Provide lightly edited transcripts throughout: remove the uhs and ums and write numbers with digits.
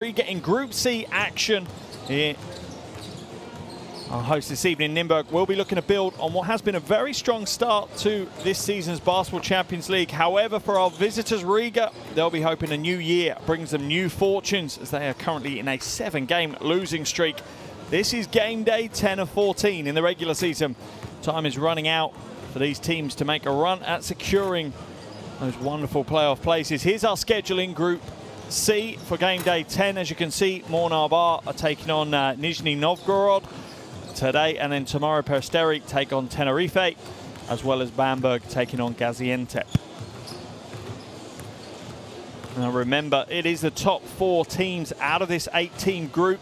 Riga in Group C action here. Our host this evening, Nymburk, will be looking to build on what has been a very strong start to this season's Basketball Champions League. However, for our visitors, Riga, they'll be hoping a new year brings them new fortunes as they are currently in a 7-game losing streak. This is game day 10 of 14 in the regular season. Time is running out for these teams to make a run at securing those wonderful playoff places. Here's our schedule in Group C for game day 10. As you can see, Nymburk are taking on Nizhny Novgorod today, and then tomorrow Peristeri take on Tenerife, as well as Bamberg taking on Gaziantep. Now remember, it is the top 4 teams out of this 8-team group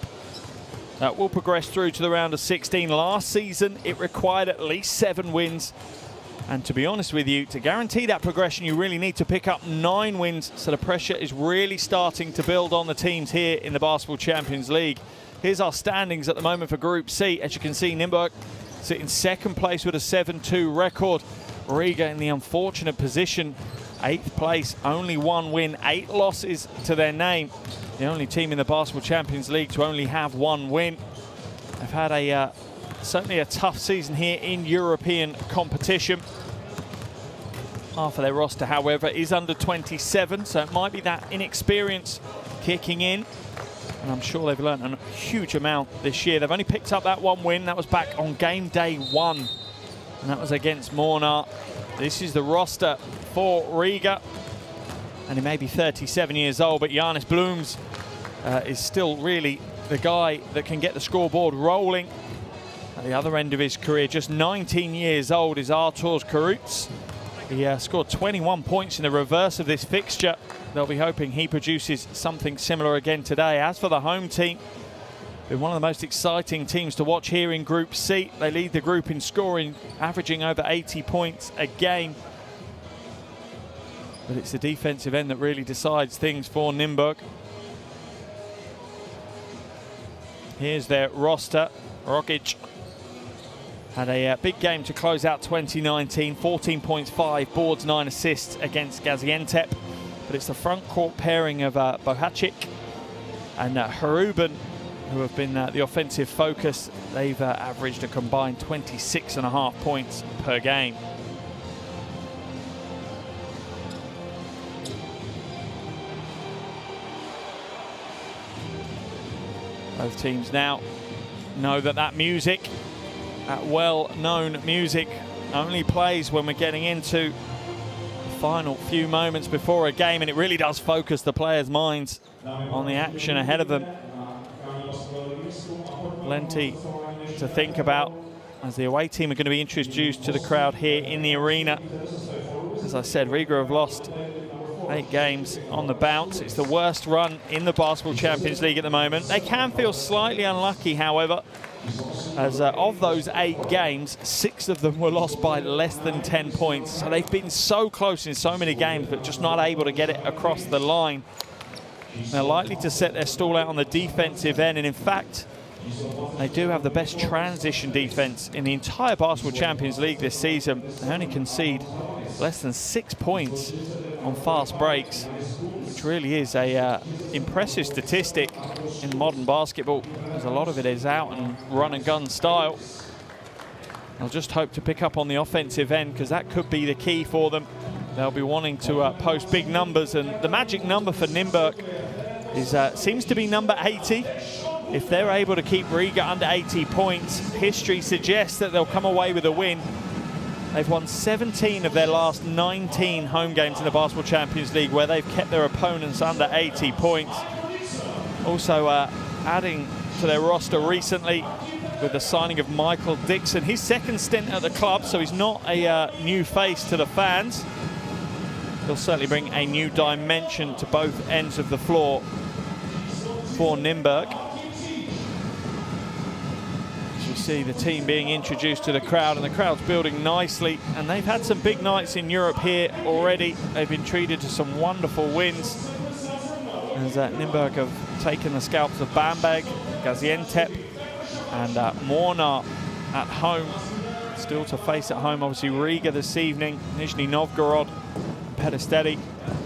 that will progress through to the round of 16. Last season, it required at least 7 wins. And to be honest with you, to guarantee that progression, you really need to pick up 9 wins. So the pressure is really starting to build on the teams here in the Basketball Champions League. Here's our standings at the moment for Group C. As you can see, Nymburk sit in 2nd place with a 7-2 record. Riga in the unfortunate position, 8th place, only 1 win, 8 losses to their name. The only team in the Basketball Champions League to only have 1 win. They've had certainly a tough season here in European competition. Half of their roster, however, is under 27, so it might be that inexperience kicking in. And I'm sure they've learned a huge amount this year. They've only picked up that 1 win. That was back on game day 1, and that was against Nymburk. This is the roster for Riga. And he may be 37 years old, but Janis Blooms is still really the guy that can get the scoreboard rolling. At the other end of his career, just 19 years old, is Arturs Karuts. He scored 21 points in the reverse of this fixture. They'll be hoping he produces something similar again today. As for the home team, been one of the most exciting teams to watch here in Group C. They lead the group in scoring, averaging over 80 points a game. But it's the defensive end that really decides things for Nymburk. Here's their roster. Rogic had a big game to close out 2019. 14 points, 5 boards, 9 assists against Gaziantep. But it's the front court pairing of Bohacic and Haruban who have been the offensive focus. They've averaged a combined 26.5 points per game. Both teams now know that music, that well-known music, only plays when we're getting into the final few moments before a game, and it really does focus the players' minds on the action ahead of them. Plenty to think about as the away team are going to be introduced to the crowd here in the arena. As I said, Riga have lost 8 games on the bounce. It's the worst run in the Basketball Champions League at the moment. They can feel slightly unlucky, however, as of those 8 games, 6 of them were lost by less than 10 points. So they've been so close in so many games, but just not able to get it across the line. They're likely to set their stall out on the defensive end, and in fact, they do have the best transition defense in the entire Basketball Champions League this season. They only concede less than 6 points on fast breaks, which really is a impressive statistic in modern basketball, as a lot of it is out and run and gun style. They'll just hope to pick up on the offensive end, because that could be the key for them. They'll be wanting to post big numbers, and the magic number for Nymburk is seems to be number 80. If they're able to keep Riga under 80 points, history suggests that they'll come away with a win. They've won 17 of their last 19 home games in the Basketball Champions League where they've kept their opponents under 80 points. Also adding to their roster recently with the signing of Michael Dixon. His 2nd stint at the club, so he's not a new face to the fans. He'll certainly bring a new dimension to both ends of the floor for Nymburk. See the team being introduced to the crowd, and the crowd's building nicely, and they've had some big nights in Europe here already. They've been treated to some wonderful wins, as Nymburk have taken the scalps of Bamberg, Gaziantep and Nymburk at home. Still to face at home, obviously, Riga this evening, Nizhny Novgorod, Peristeri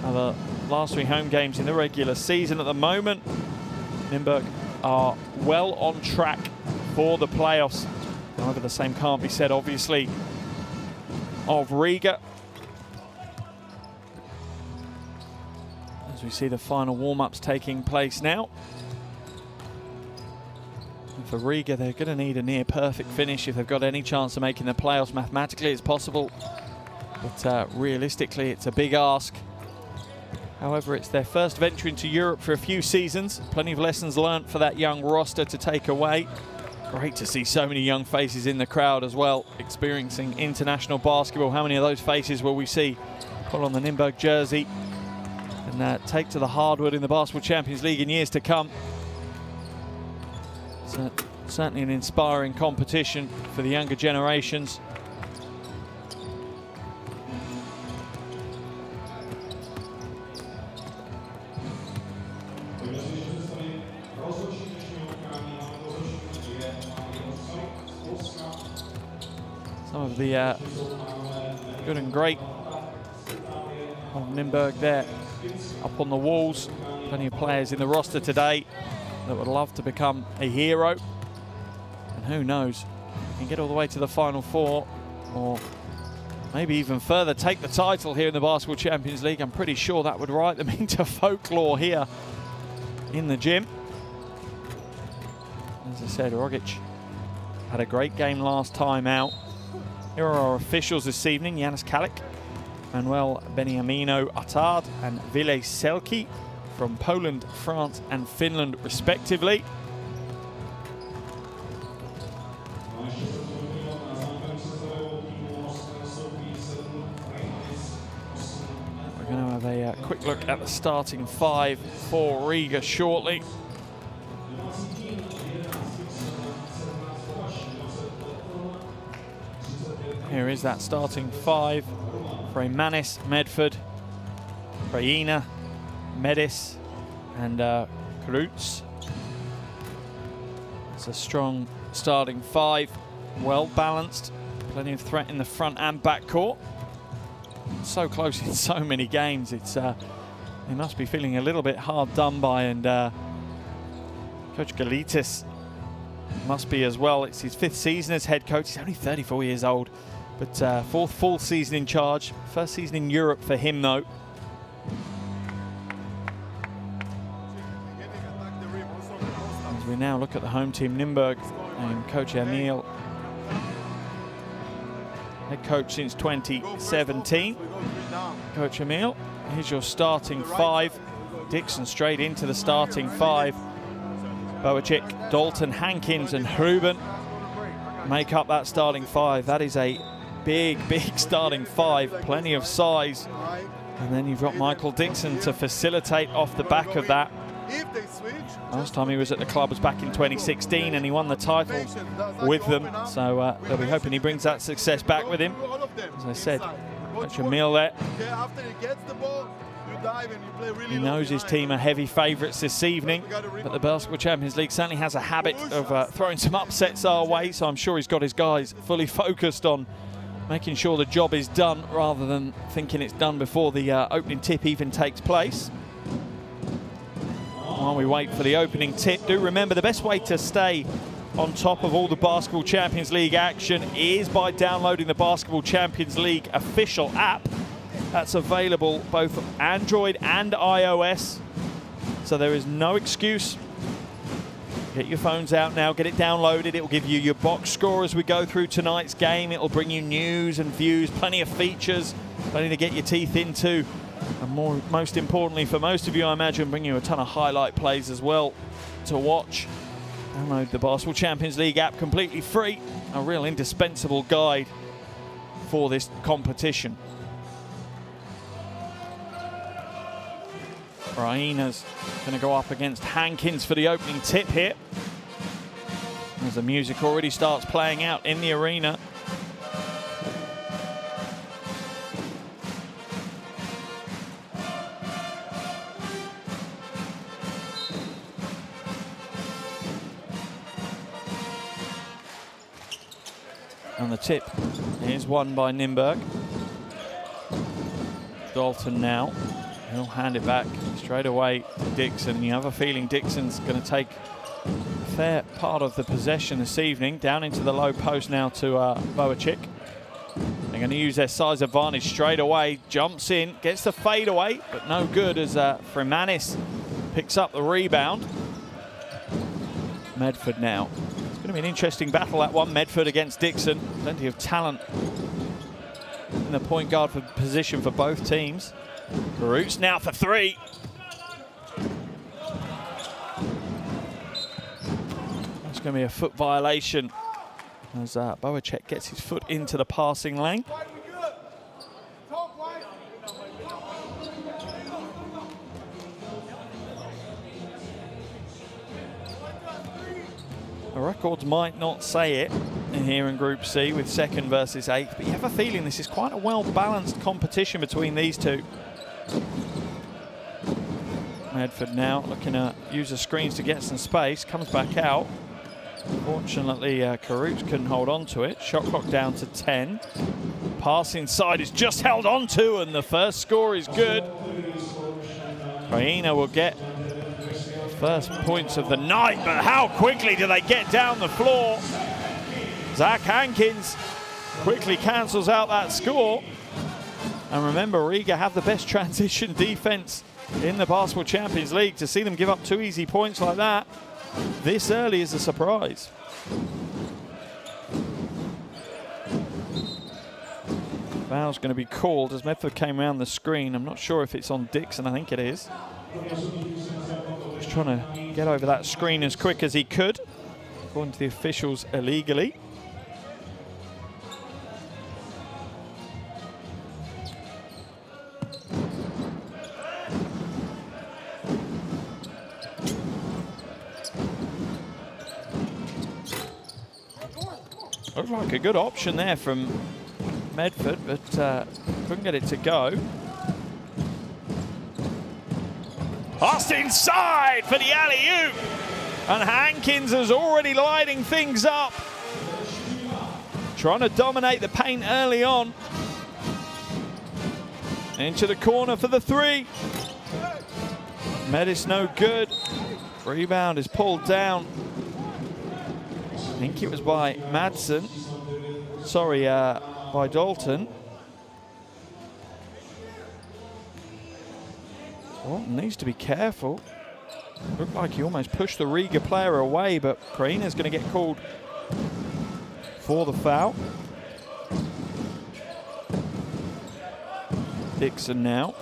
are the last 3 home games in the regular season. At the moment, Nymburk are well on track for the playoffs. However, the same can't be said, obviously, of Riga. As we see the final warm-ups taking place now. And for Riga, they're going to need a near-perfect finish if they've got any chance of making the playoffs. Mathematically, it's possible, but realistically, it's a big ask. However, it's their first venture into Europe for a few seasons. Plenty of lessons learned for that young roster to take away. Great to see so many young faces in the crowd as well, experiencing international basketball. How many of those faces will we see put on the Nymburk jersey and take to the hardwood in the Basketball Champions League in years to come? So, certainly an inspiring competition for the younger generations. Some of the good and great of Nymburk there up on the walls. Plenty of players in the roster today that would love to become a hero. And who knows, can get all the way to the Final Four, or maybe even further, take the title here in the Basketball Champions League. I'm pretty sure that would write them into folklore here in the gym. As I said, Rogic had a great game last time out. Here are our officials this evening: Janis Kalik, Manuel Beniamino Attard and Ville Selki from Poland, France and Finland respectively. We're going to have a quick look at the starting five for Riga shortly. Here is that starting five: Manis, Medford, Krajina, Medis and Krutz. It's a strong starting five, well balanced, plenty of threat in the front and back court. So close in so many games, it's they must be feeling a little bit hard done by, and Coach Galitis must be as well. It's his 5th season as head coach. He's only 34 years old, but 4th full season in charge. First season in Europe for him though. As we now look at the home team, Nymburk, and Coach Emil, head coach since 2017. Coach Emil, here's your starting five. Dixon straight into the starting five. Boacic, Dalton, Hankins and Hruben make up that starting five. That is a big starting five, plenty of size. And then you've got Michael Dixon to facilitate off the back of that. Last time he was at the club was back in 2016 and he won the title with them. So they'll be hoping he brings that success back with him. As I said, Coach Emil there. He knows his team are heavy favourites this evening, but the Basketball Champions League certainly has a habit of throwing some upsets our way, so I'm sure he's got his guys fully focused on making sure the job is done rather than thinking it's done before the opening tip even takes place. While we wait for the opening tip, do remember the best way to stay on top of all the Basketball Champions League action is by downloading the Basketball Champions League official app. That's available both Android and iOS, so there is no excuse. Get your phones out now, get it downloaded. It will give you your box score as we go through tonight's game. It will bring you news and views, plenty of features, plenty to get your teeth into. And most importantly for most of you, I imagine, bring you a ton of highlight plays as well to watch. Download the Basketball Champions League app completely free. A real indispensable guide for this competition. Raina's going to go up against Hankins for the opening tip here, as the music already starts playing out in the arena. And the tip is won by Nymburk. Dalton now He'll hand it back straight away to Dixon. You have a feeling Dixon's going to take a fair part of the possession this evening. Down into the low post now to Boacik. They're going to use their size advantage straight away. Jumps in, gets the fade away, but no good as Freemanis picks up the rebound. Medford now. It's going to be an interesting battle, that one. Medford against Dixon. Plenty of talent in the point guard position for both teams. Carruthers now for three. That's going to be a foot violation as Boacek gets his foot into the passing lane. The records might not say it in here in Group C with 2nd versus 8th, but you have a feeling this is quite a well-balanced competition between these two. Medford now looking to use the screens to get some space, comes back out. Fortunately, Carruthers couldn't hold on to it. Shot clock down to 10. Pass inside is just held on to, and the first score is good. Kraina will get the first points of the night, but how quickly do they get down the floor? Zach Hankins quickly cancels out that score. And remember, Riga have the best transition defense in the Basketball Champions League. To see them give up 2 easy points like that this early is a surprise. Foul's going to be called as Medford came around the screen. I'm not sure if it's on Dixon. I think it is. Just trying to get over that screen as quick as he could, according to the officials, illegally. Looked like a good option there from Medford, but couldn't get it to go. Passed inside for the alley-oop, and Hankins is already lighting things up. Trying to dominate the paint early on. Into the corner for the three. Medis no good. Rebound is pulled down. I think it was by Madsen. Sorry, by Dalton. Dalton needs to be careful. Looked like he almost pushed the Riga player away, but Kraina's going to get called for the foul. Dixon now.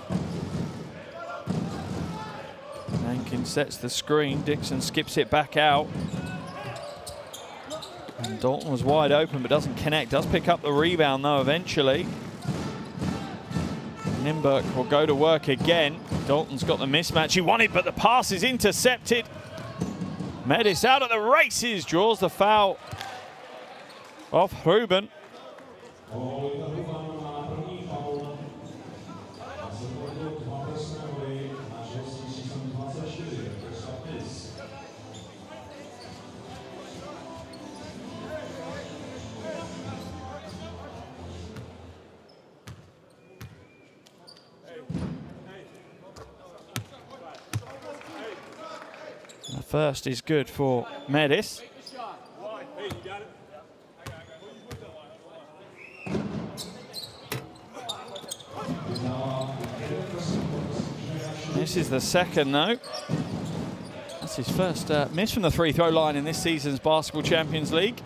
Hankins sets the screen. Dixon skips it back out. And Dalton was wide open but doesn't connect. Does pick up the rebound though eventually. Nymburk will go to work again. Dalton's got the mismatch he wanted, but the pass is intercepted. Medis out of the races, draws the foul off Ruben. The first is good for Medis. This is the second though. That's his first miss from the free throw line in this season's Basketball Champions League.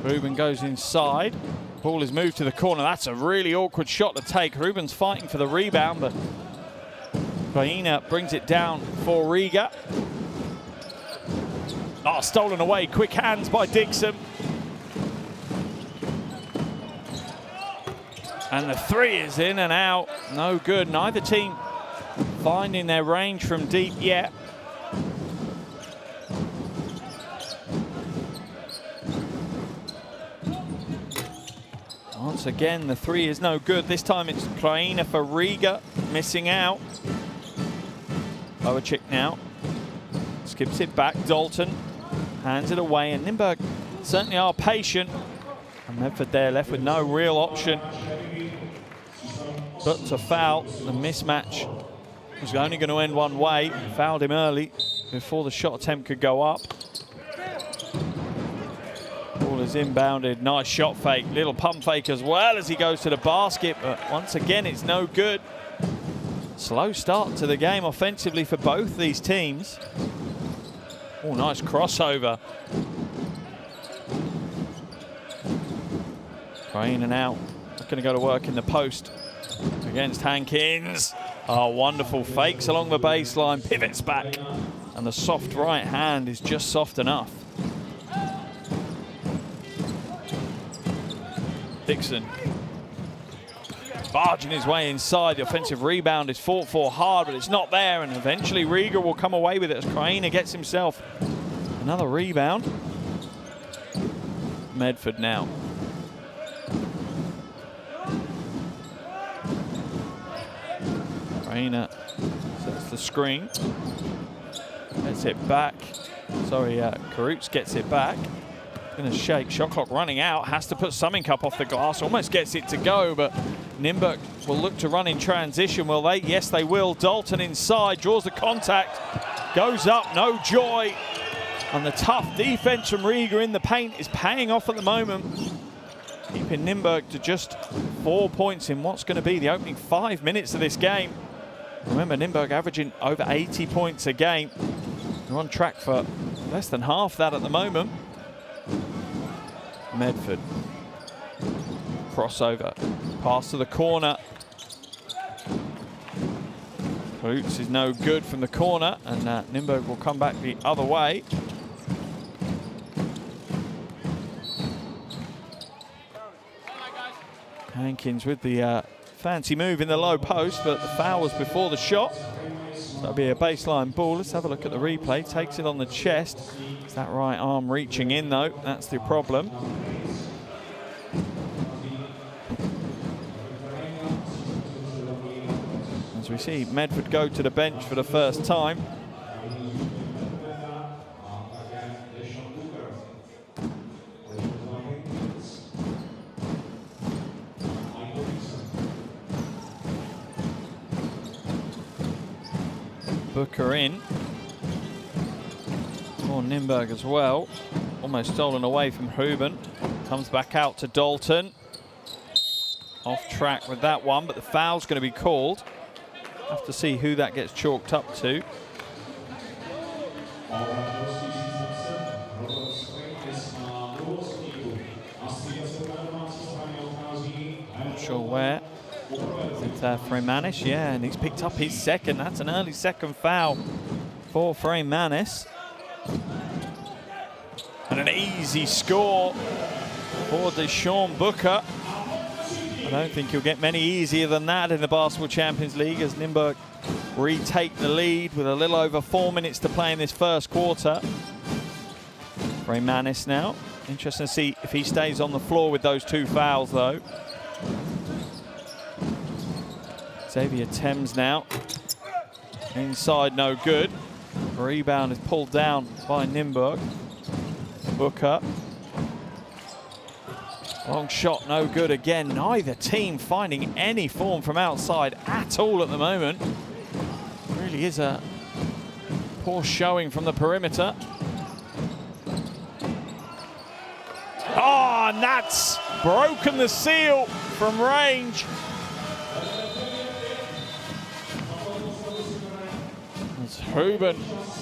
Ruben goes inside. Ball is moved to the corner. That's a really awkward shot to take. Ruben's fighting for the rebound, but Kraina brings it down for Riga. Oh, stolen away. Quick hands by Dixon. And the three is in and out. No good. Neither team finding their range from deep yet. Once again, the three is no good. This time it's Kraina for Riga, missing out. Boacik now. Skips it back. Dalton hands it away, and Nymburk certainly are patient. And Medford there left with no real option but to foul. The mismatch was only going to end one way. Fouled him early before the shot attempt could go up. Ball is inbounded. Nice shot fake. Little pump fake as well as he goes to the basket. But once again, it's no good. Slow start to the game offensively for both these teams. Oh, nice crossover. Crane and out. Going to go to work in the post against Hankins. Oh, wonderful fakes along the baseline, pivots back, and the soft right hand is just soft enough. Dixon barging his way inside. The offensive rebound is fought for hard, but it's not there, and eventually Riga will come away with it as Krainer gets himself another rebound. Medford now. Krainer sets the screen, gets it back. Sorry, Karutz gets it back. Going to shake, shot clock running out, has to put something up off the glass, almost gets it to go, but Nymburk will look to run in transition. Will they? Yes, they will. Dalton inside, draws the contact, goes up, no joy. And the tough defense from Riga in the paint is paying off at the moment, keeping Nymburk to just 4 points in what's going to be the opening 5 minutes of this game. Remember, Nymburk averaging over 80 points a game. They're on track for less than half that at the moment. Medford. Crossover. Pass to the corner. Karutz is no good from the corner, and Nymburk will come back the other way. Hankins with the fancy move in the low post, but the foul was before the shot. So that'll be a baseline ball. Let's have a look at the replay. Takes it on the chest. Is that right arm reaching in though? That's the problem. As we see Medford go to the bench for the first time. Booker in for Nymburk as well. Almost stolen away from Ruben. Comes back out to Dalton. Off track with that one, but the foul's going to be called. Have to see who that gets chalked up to. Not sure where. Is it Freimanis? Yeah, and he's picked up his second. That's an early second foul for Freimanis. And an easy score for Deshaun Booker. I don't think he'll get many easier than that in the Basketball Champions League as Nymburk retake the lead with a little over 4 minutes to play in this first quarter. Freimanis now. Interesting to see if he stays on the floor with those two fouls though. Xavier Thames now. Inside, no good. Rebound is pulled down by Nymburk. Booker. Long shot, no good again. Neither team finding any form from outside at all at the moment. Really is a poor showing from the perimeter. Oh, and that's broken the seal from range. Ruben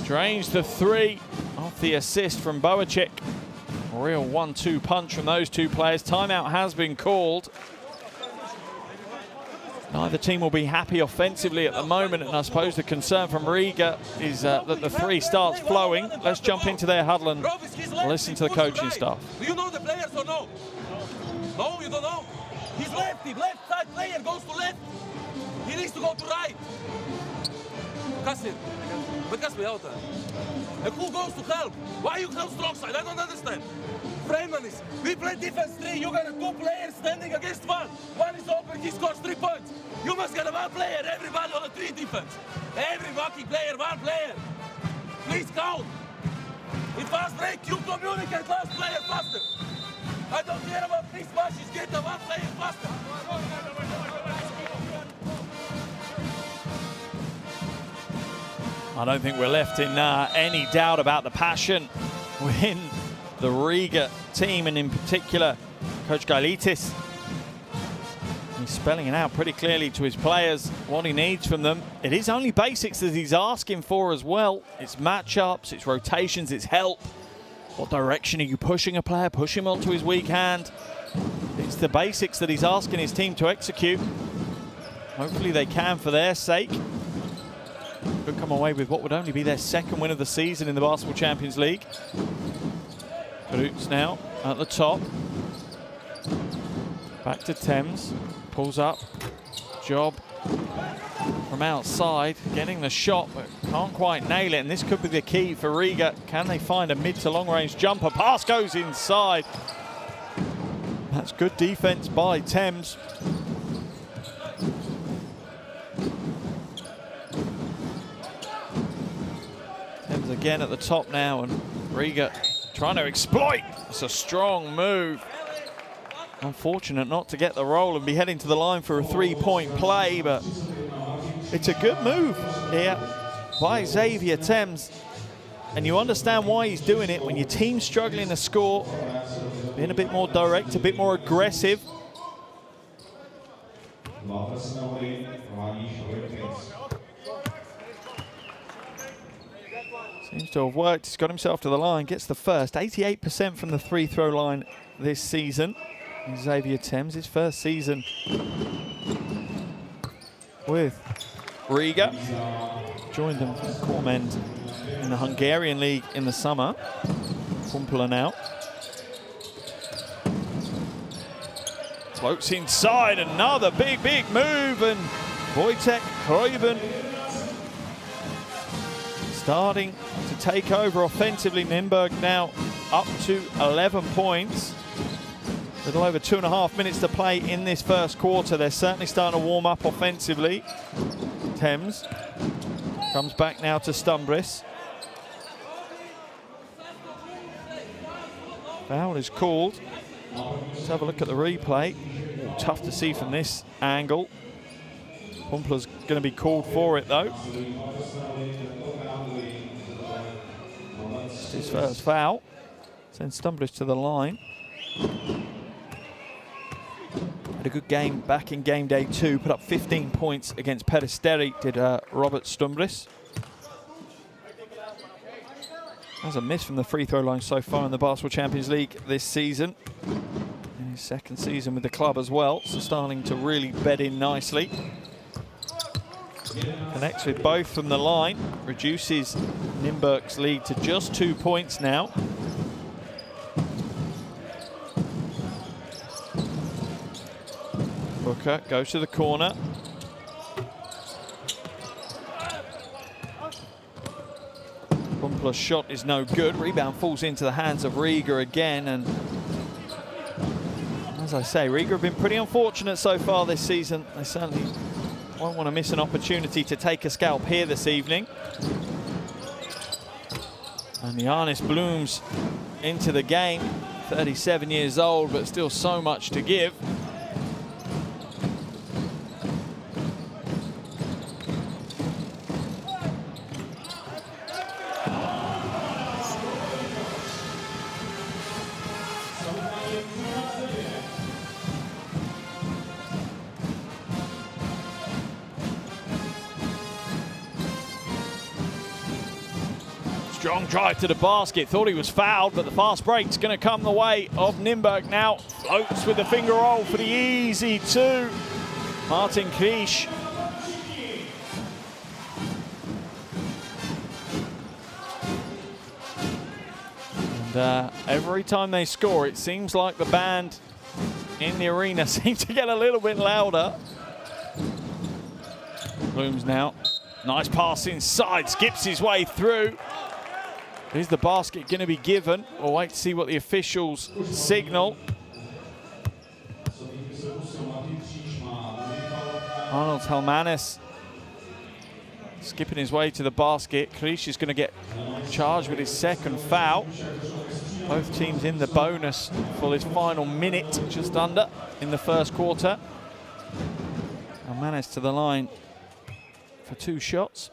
drains the three off the assist from Boacek. Real 1-2 punch from those two players. Timeout has been called. Neither team will be happy offensively at the moment, and I suppose the concern from Riga is that the three starts flowing. Let's jump into their huddle and listen to the coaching staff. Do you know the players or no? No, you don't know? He's lefty, left side player goes to left. He needs to go to right. Kasir, because we out there. And who goes to help? Why you help strong side? I don't understand. Freimanis, we play defense 3. You got 2 players standing against 1. One is open, he scores 3 points. You must get 1 player, everybody on a 3 defense. Every walking player, 1 player. Please count. In fast break, you communicate last player faster. I don't care about these matches, get the 1 player faster. I don't think we're left in any doubt about the passion within the Riga team, and in particular, Coach Gailitis. He's spelling it out pretty clearly to his players, what he needs from them. It is only basics that he's asking for as well. It's matchups, it's rotations, it's help. What direction are you pushing a player? Push him onto his weak hand. It's the basics that he's asking his team to execute. Hopefully they can for their sake. Could come away with what would only be their second win of the season in the Basketball Champions League. Roots now at the top. Back to Thames. Pulls up. Job from outside. Getting the shot, but can't quite nail it. And this could be the key for Riga. Can they find a mid to long range jumper? Pass goes inside. That's good defense by Thames. Thames again at the top now, and Riga trying to exploit. It's a strong move. Unfortunate not to get the roll and be heading to the line for a three-point play, but it's a good move here by Xavier Thames. And you understand why he's doing it when your team's struggling to score. Being a bit more direct, a bit more aggressive. Seems to have worked. He's got himself to the line, gets the first. 88% from the free throw line this season. Xavier Thames, his first season with Riga. Joined them from Kormend in the Hungarian league in the summer. Kumpula now. Floats inside, another big move, and Wojtek Hruben starting to take over offensively. Nymburk now up to 11 points. A little over 2.5 minutes to play in this first quarter. They're certainly starting to warm up offensively. Thames comes back now to Stumbris. Foul is called. Let's have a look at the replay. Ooh, tough to see from this angle. Pumpla's going to be called for it though. It's his first foul. Sends Stumbris to the line. Had a good game back in game day 2. Put up 15 points against Peristeri, did Robert Stumbris. Has a miss from the free throw line so far in the Basketball Champions League this season. In his second season with the club as well, so starting to really bed in nicely. Connects with both from the line, reduces Nymburk's lead to just 2 points now. Booker goes to the corner. Pumpla's shot is no good. Rebound falls into the hands of Riga again, and as I say, Riga have been pretty unfortunate so far this season. They certainly won't want to miss an opportunity to take a scalp here this evening. And Giannis blooms into the game. 37 years old, but still so much to give. Strong drive to the basket. Thought he was fouled, but the fast break's going to come the way of Nymburk now. Floats with the finger roll for the easy 2. Martin Krish. And every time they score, it seems like the band in the arena seems to get a little bit louder. Blooms now. Nice pass inside, skips his way through. Is the basket going to be given? We'll wait to see what the officials signal. Arnold Helmanis skipping his way to the basket. Krish is going to get charged with his second foul. Both teams in the bonus for this final minute, just under, in the first quarter. Helmanis to the line for 2 shots.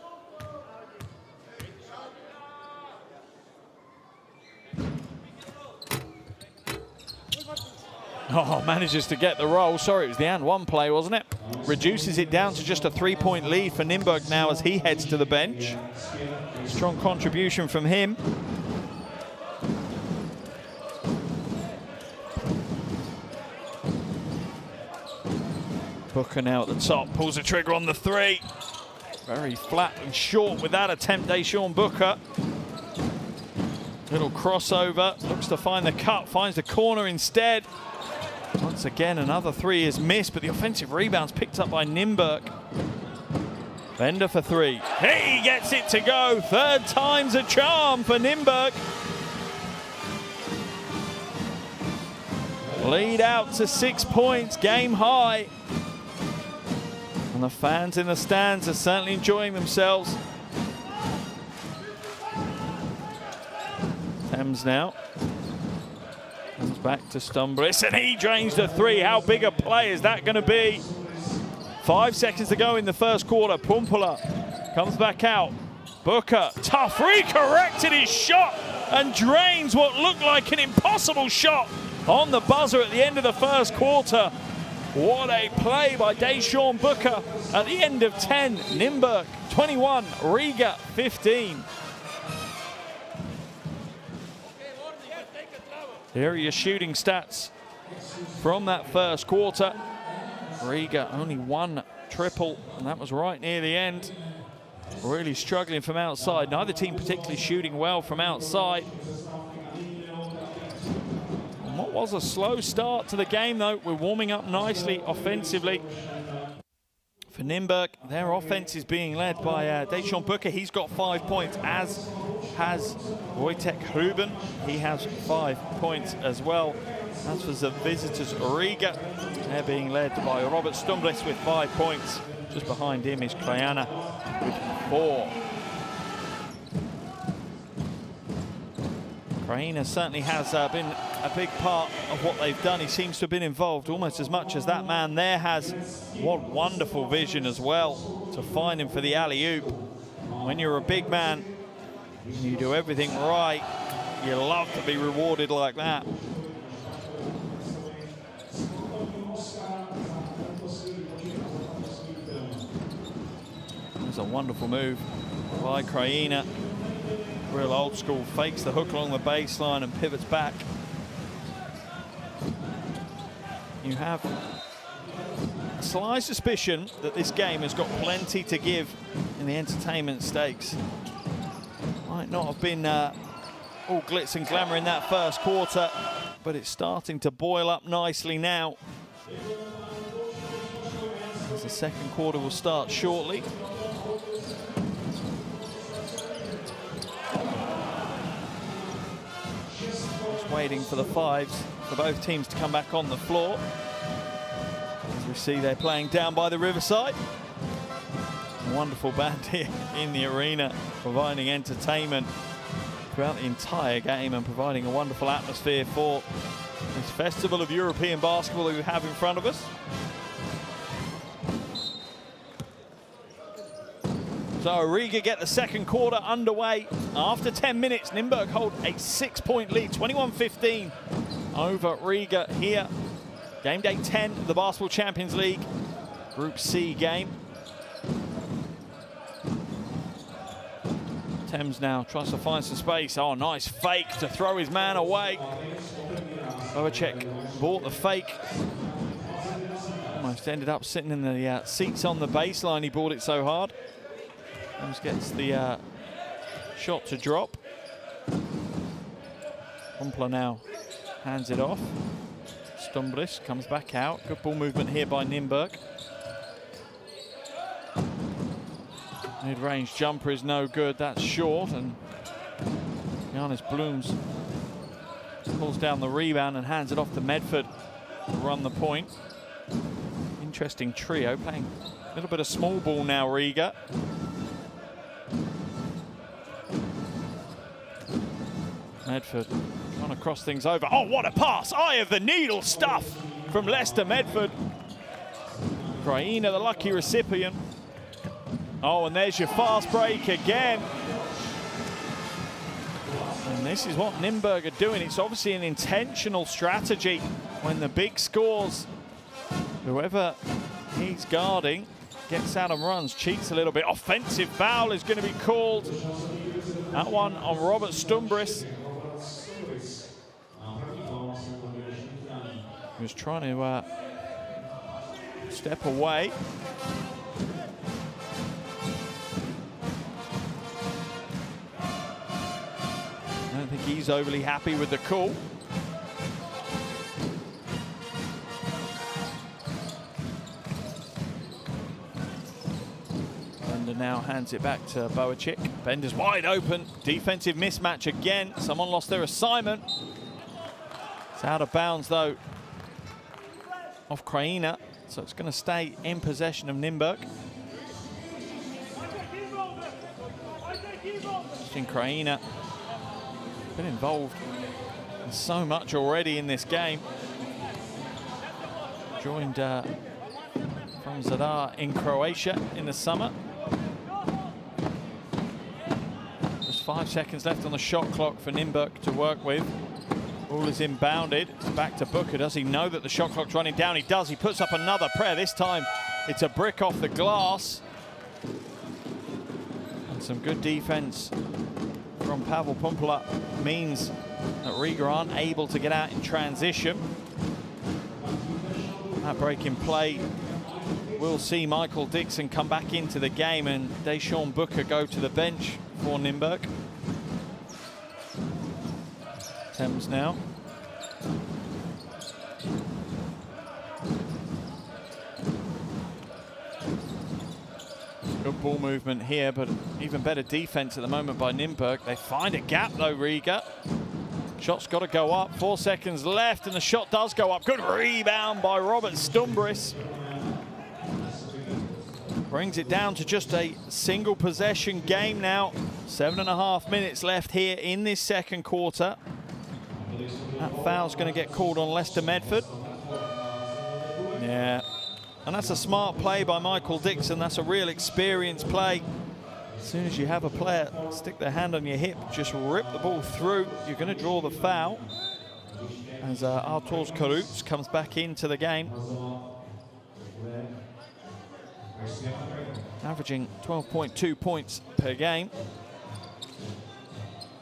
Oh, manages to get the roll. Sorry, it was the and one play, wasn't it? Reduces it down to just a 3-point lead for Nymburk now as he heads to the bench. Strong contribution from him. Booker now at the top, pulls the trigger on the three. Very flat and short with that attempt, Deshaun Booker. Little crossover, looks to find the cut, finds the corner instead. Once again, another three is missed, but the offensive rebound's picked up by Nymburk. Bender for three. He gets it to go. Third time's a charm for Nymburk. Lead out to 6 points, game high. And the fans in the stands are certainly enjoying themselves. Thames now. Comes back to Stumbris, and he drains the three. How big a play is that going to be? 5 seconds to go in the first quarter. Pumpula comes back out. Booker, tough, recorrected his shot and drains what looked like an impossible shot on the buzzer at the end of the first quarter. What a play by Deshaun Booker at the end of 10. Nymburk 21, Riga 15. Here are your shooting stats from that first quarter. Riga only one triple, and that was right near the end. Really struggling from outside. Neither team particularly shooting well from outside. And what was a slow start to the game, though, we're warming up nicely offensively. For Nymburk, their offense is being led by Deshaun Booker. He's got 5 points, as has Wojtek Hruben. He has 5 points as well. As for the visitors, Riga, they're being led by Robert Stumblis with 5 points. Just behind him is Krajana with 4. Krajina certainly has been a big part of what they've done. He seems to have been involved almost as much as that man there has. What wonderful vision as well to find him for the alley-oop. When you're a big man, you do everything right, you love to be rewarded like that. It's a wonderful move by Krajina. Real old school, fakes the hook along the baseline and pivots back. You have a sly suspicion that this game has got plenty to give in the entertainment stakes. Might not have been all glitz and glamour in that first quarter, but it's starting to boil up nicely now. As the second quarter will start shortly. Just waiting for the fives for both teams to come back on the floor. As we see, they're playing down by the riverside. Wonderful band here in the arena, providing entertainment throughout the entire game and providing a wonderful atmosphere for this festival of European basketball that we have in front of us. So Riga get the second quarter underway. After 10 minutes, Nymburk hold a 6-point lead, 21-15 over Riga here. Game day 10 of the Basketball Champions League, Group C game. Thames now tries to find some space. Oh, nice fake to throw his man away. Wojtek bought the fake. Almost ended up sitting in the seats on the baseline. He bought it so hard. Thames gets the shot to drop. Humpler now hands it off. Stumblis comes back out. Good ball movement here by Nymburk. Mid-range jumper is no good. That's short, and Giannis Blooms pulls down the rebound and hands it off to Medford to run the point. Interesting trio, playing a little bit of small ball now, Riga. Medford trying to cross things over. Oh, what a pass! Eye of the needle stuff from Lester Medford. Krajina, the lucky recipient. Oh, and there's your fast break again. And this is what Nymburk are doing. It's obviously an intentional strategy when the big scores. Whoever he's guarding gets out and runs, cheats a little bit. Offensive foul is going to be called. That one on Robert Stumbris. He was trying to step away. I don't think he's overly happy with the call. Bender now hands it back to Boacik. Bender's wide open. Defensive mismatch again. Someone lost their assignment. It's out of bounds though. Off Kraina. So it's going to stay in possession of Nymburk. Christian Kraina been involved in so much already in this game. Joined from Zadar in Croatia in the summer. Just 5 seconds left on the shot clock for Nymburk to work with. Ball is inbounded. It's back to Booker. Does he know that the shot clock's running down? He does. He puts up another prayer. This time it's a brick off the glass. And some good defense from Pavel Pumpula means that Riga aren't able to get out in transition. That break in play, we'll see Michael Dixon come back into the game and Deshaun Booker go to the bench for Nymburk. Thames now. Good ball movement here, but even better defense at the moment by Nymburk. They find a gap though, Riga. Shot's got to go up. 4 seconds left, and the shot does go up. Good rebound by Robert Stumbris. Brings it down to just a single possession game now. 7.5 minutes left here in this second quarter. That foul's going to get called on Lester Medford. Yeah. And that's a smart play by Michael Dixon. That's a real experienced play. As soon as you have a player stick their hand on your hip, just rip the ball through, you're going to draw the foul. As Arturs Karuts comes back into the game. Averaging 12.2 points per game.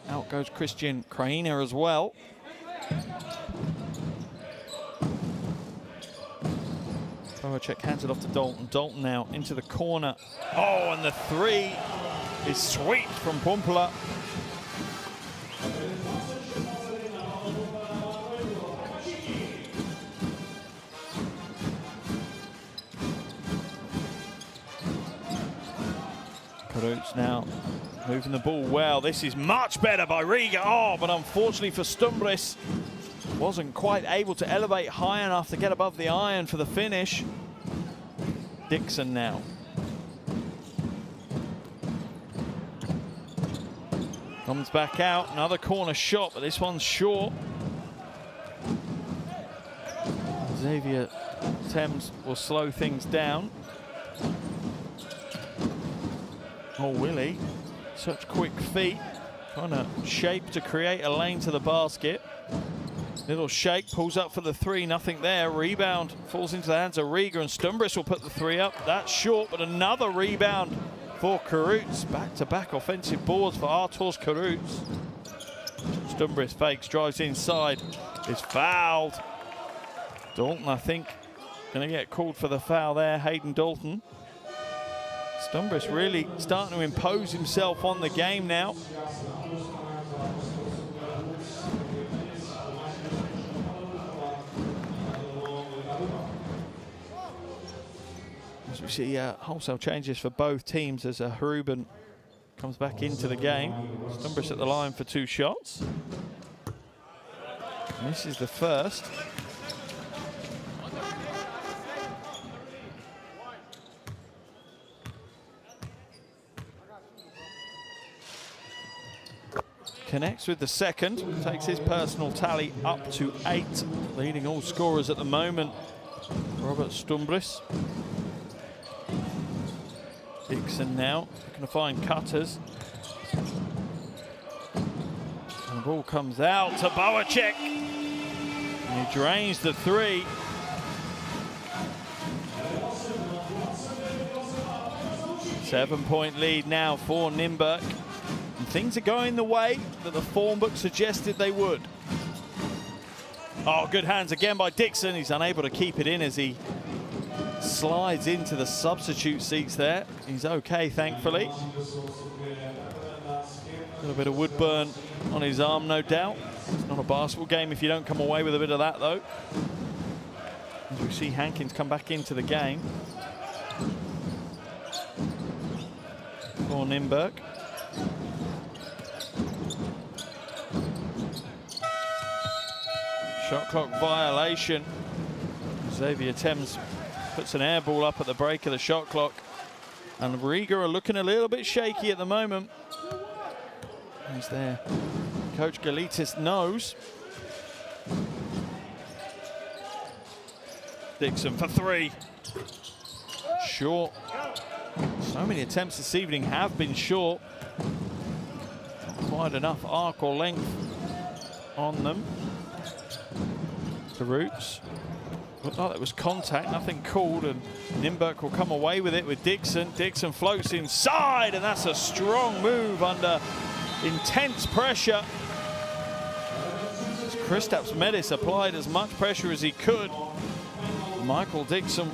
Out goes Christian Kraina as well. Boacik hands it off to Dalton. Dalton now into the corner. Oh, and the three is sweet from Pumpula. Karuts now moving the ball well. This is much better by Riga. Oh, but unfortunately for Stumbris, wasn't quite able to elevate high enough to get above the iron for the finish. Dixon now. Comes back out, another corner shot, but this one's short. Xavier Thames will slow things down. Oh, Willie, such quick feet, trying to shape to create a lane to the basket. Little shake, pulls up for the three, nothing there. Rebound falls into the hands of Riga, and Stumbris will put the three up. That's short, but another rebound for Karuts. Back-to-back offensive boards for Arturs Karuts. Stumbris fakes, drives inside, is fouled. Dalton, I think, going to get called for the foul there, Hayden Dalton. Stumbris really starting to impose himself on the game now. As we see wholesale changes for both teams as Haruban comes back into the game. Stumbris at the line for 2 shots. And this is the first. Connects with the second, takes his personal tally up to 8, leading all scorers at the moment. Robert Stumbris. Dixon now, looking to find cutters. And ball comes out to Boacek. And he drains the three. Seven-point lead now for Nymburk. And things are going the way that the form book suggested they would. Oh, good hands again by Dixon. He's unable to keep it in as he slides into the substitute seats there. He's okay, thankfully. A little bit of wood burn on his arm, no doubt. It's not a basketball game if you don't come away with a bit of that, though. As we see Hankins come back into the game for Nymburk. Shot clock violation. Xavier Thames puts an air ball up at the break of the shot clock. And Riga are looking a little bit shaky at the moment. He's there. Coach Galitis knows. Dixon for three. Short. So many attempts this evening have been short. Not quite enough arc or length on them. The Roots. Looked like it was contact, nothing called, and Nymburk will come away with it with Dixon. Dixon floats inside, and that's a strong move under intense pressure. As Kristaps Medis applied as much pressure as he could. Michael Dixon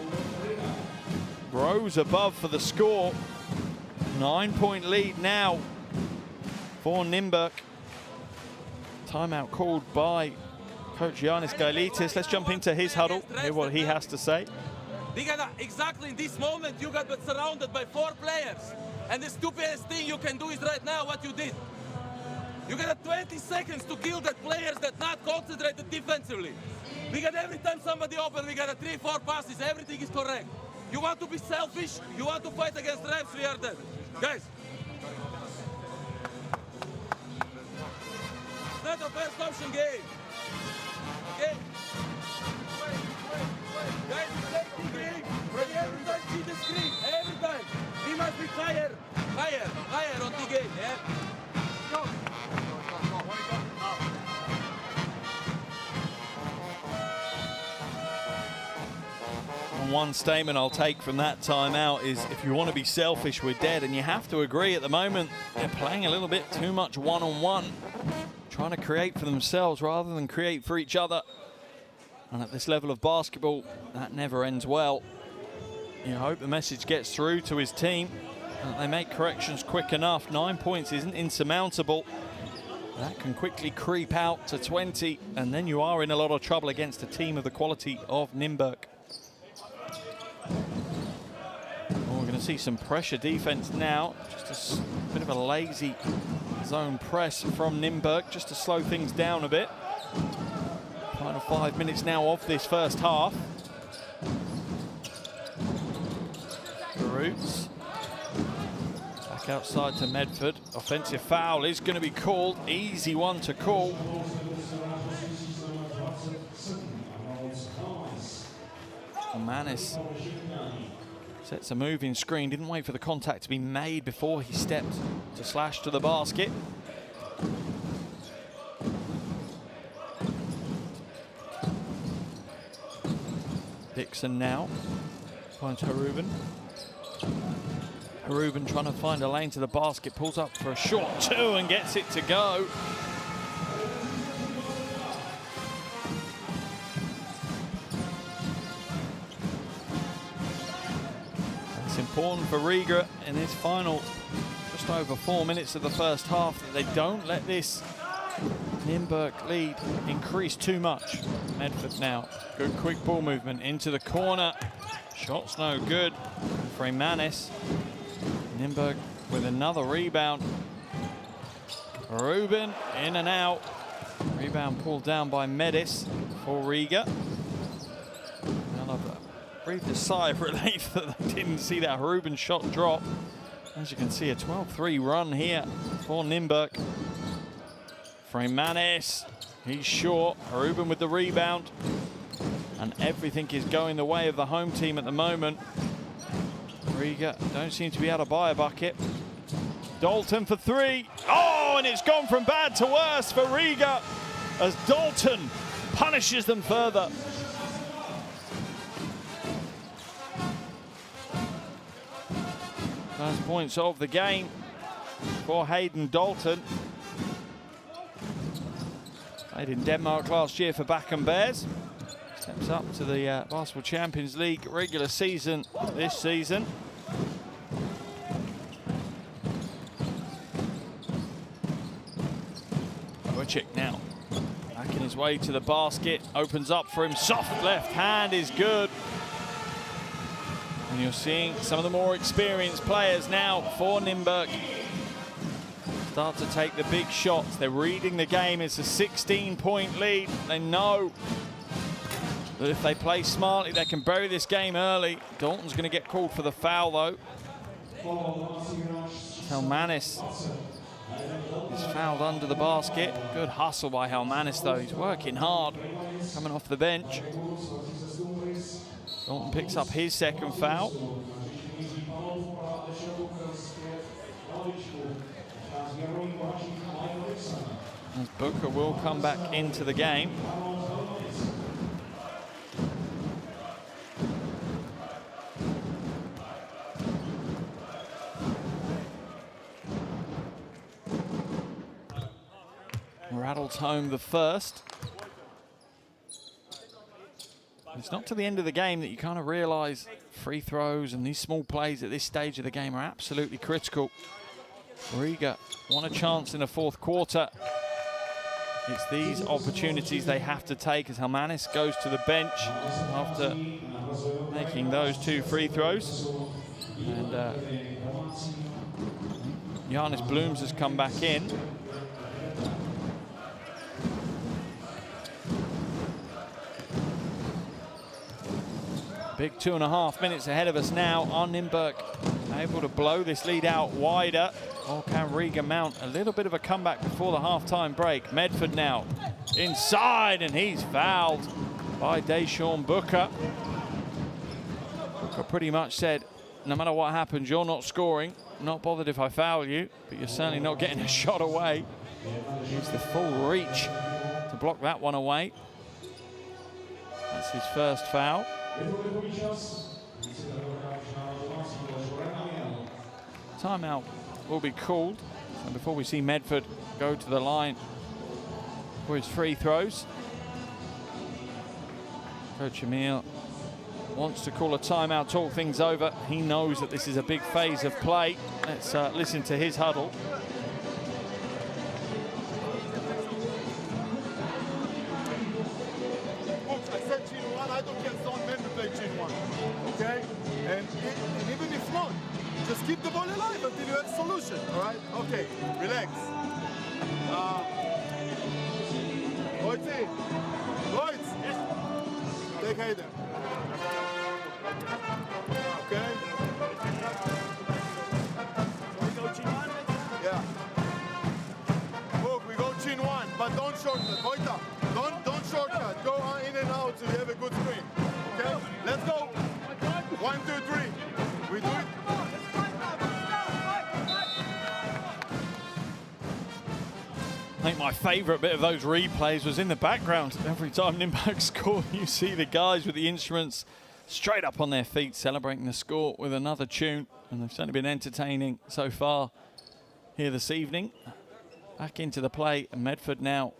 rose above for the score. 9-point lead now for Nymburk. Timeout called by Coach Giannis Gailitis. Let's jump into his huddle, hear what he has to say. Exactly in this moment, you got surrounded by 4 players. And the stupidest thing you can do is right now what you did. You got 20 seconds to kill that players that not concentrated defensively. We got every time somebody open, we got 3-4 passes, everything is correct. You want to be selfish, you want to fight against refs, we are dead. Guys. It's not a first option game. Okay? Guys, take the game. Every time see the screen, every time. We must be higher on the game, yeah? Go. One statement I'll take from that timeout is if you want to be selfish, we're dead. And you have to agree at the moment, they're playing a little bit too much one-on-one. Trying to create for themselves rather than create for each other. And at this level of basketball, that never ends well. You hope the message gets through to his team, and that they make corrections quick enough. 9 points isn't insurmountable. That can quickly creep out to 20, and then you are in a lot of trouble against a team of the quality of Nymburk. Well, we're going to see some pressure defense now. Just a bit of a lazy zone press from Nymburk, just to slow things down a bit. Final 5 minutes now of this first half. The Roots. Back outside to Medford. Offensive foul is going to be called. Easy one to call. Manis sets a moving screen. Didn't wait for the contact to be made before he stepped to slash to the basket. Dixon now finds Harubin. Harubin trying to find a lane to the basket, pulls up for a short 2 and gets it to go. It's important for Riga in this final just over 4 minutes of the first half that they don't let this Nymburk lead increase too much. Medford now, good quick ball movement into the corner. Shot's no good for Manis. Nymburk with another rebound. Rubin in and out. Rebound pulled down by Medis for Riga. And I've breathed a sigh of relief that they didn't see that Rubin shot drop. As you can see, a 12-3 run here for Nymburk. Manis, he's short. Rubin with the rebound. And everything is going the way of the home team at the moment. Riga don't seem to be able to buy a bucket. Dalton for 3. Oh! Oh, and it's gone from bad to worse for Riga as Dalton punishes them further. First points of the game for Hayden Dalton. Played in Denmark last year for Bakken Bears. Steps up to the Basketball Champions League regular season this season. Wojcik now backing his way to the basket, opens up for him, soft left hand is good. And you're seeing some of the more experienced players now for Nymburk start to take the big shots. They're reading the game. It's a 16-point lead. They know that if they play smartly, they can bury this game early. Dalton's going to get called for the foul, though. Helmanis is fouled under the basket. Good hustle by Helmanis, though. He's working hard, coming off the bench. Dalton picks up his second foul. As Booker will come back into the game. Rattles home the first. It's not to the end of the game that you kind of realize free throws and these small plays at this stage of the game are absolutely critical. Riga want a chance in the fourth quarter. It's these opportunities they have to take as Helmanis goes to the bench after making those two free throws. And Giannis Blooms has come back in. Big 2.5 minutes ahead of us now. Are Nymburk able to blow this lead out wider? Or can Riga mount a little bit of a comeback before the halftime break? Medford now inside, and he's fouled by Deshaun Booker. Booker pretty much said, no matter what happens, you're not scoring. Not bothered if I foul you, but you're certainly not getting a shot away. Use the full reach to block that one away. That's his first foul. Timeout will be called. And before we see Medford go to the line for his free throws, Coach Emil wants to call a timeout, talk things over. He knows that this is a big phase of play. Let's listen to his huddle. Just keep the ball alive until you have a solution, all right? Okay, relax. Lloyd, take Hayden. Okay? So we go chin one? Yeah. Look, we go chin one, but don't shortcut. Hoita, don't shortcut. Go in and out so you have a good screen. Okay? Let's go. 1, 2, 3. We do it. I think my favourite bit of those replays was in the background. Every time Nymburk scored, you see the guys with the instruments straight up on their feet celebrating the score with another tune. And they've certainly been entertaining so far here this evening. Back into the play, and Medford now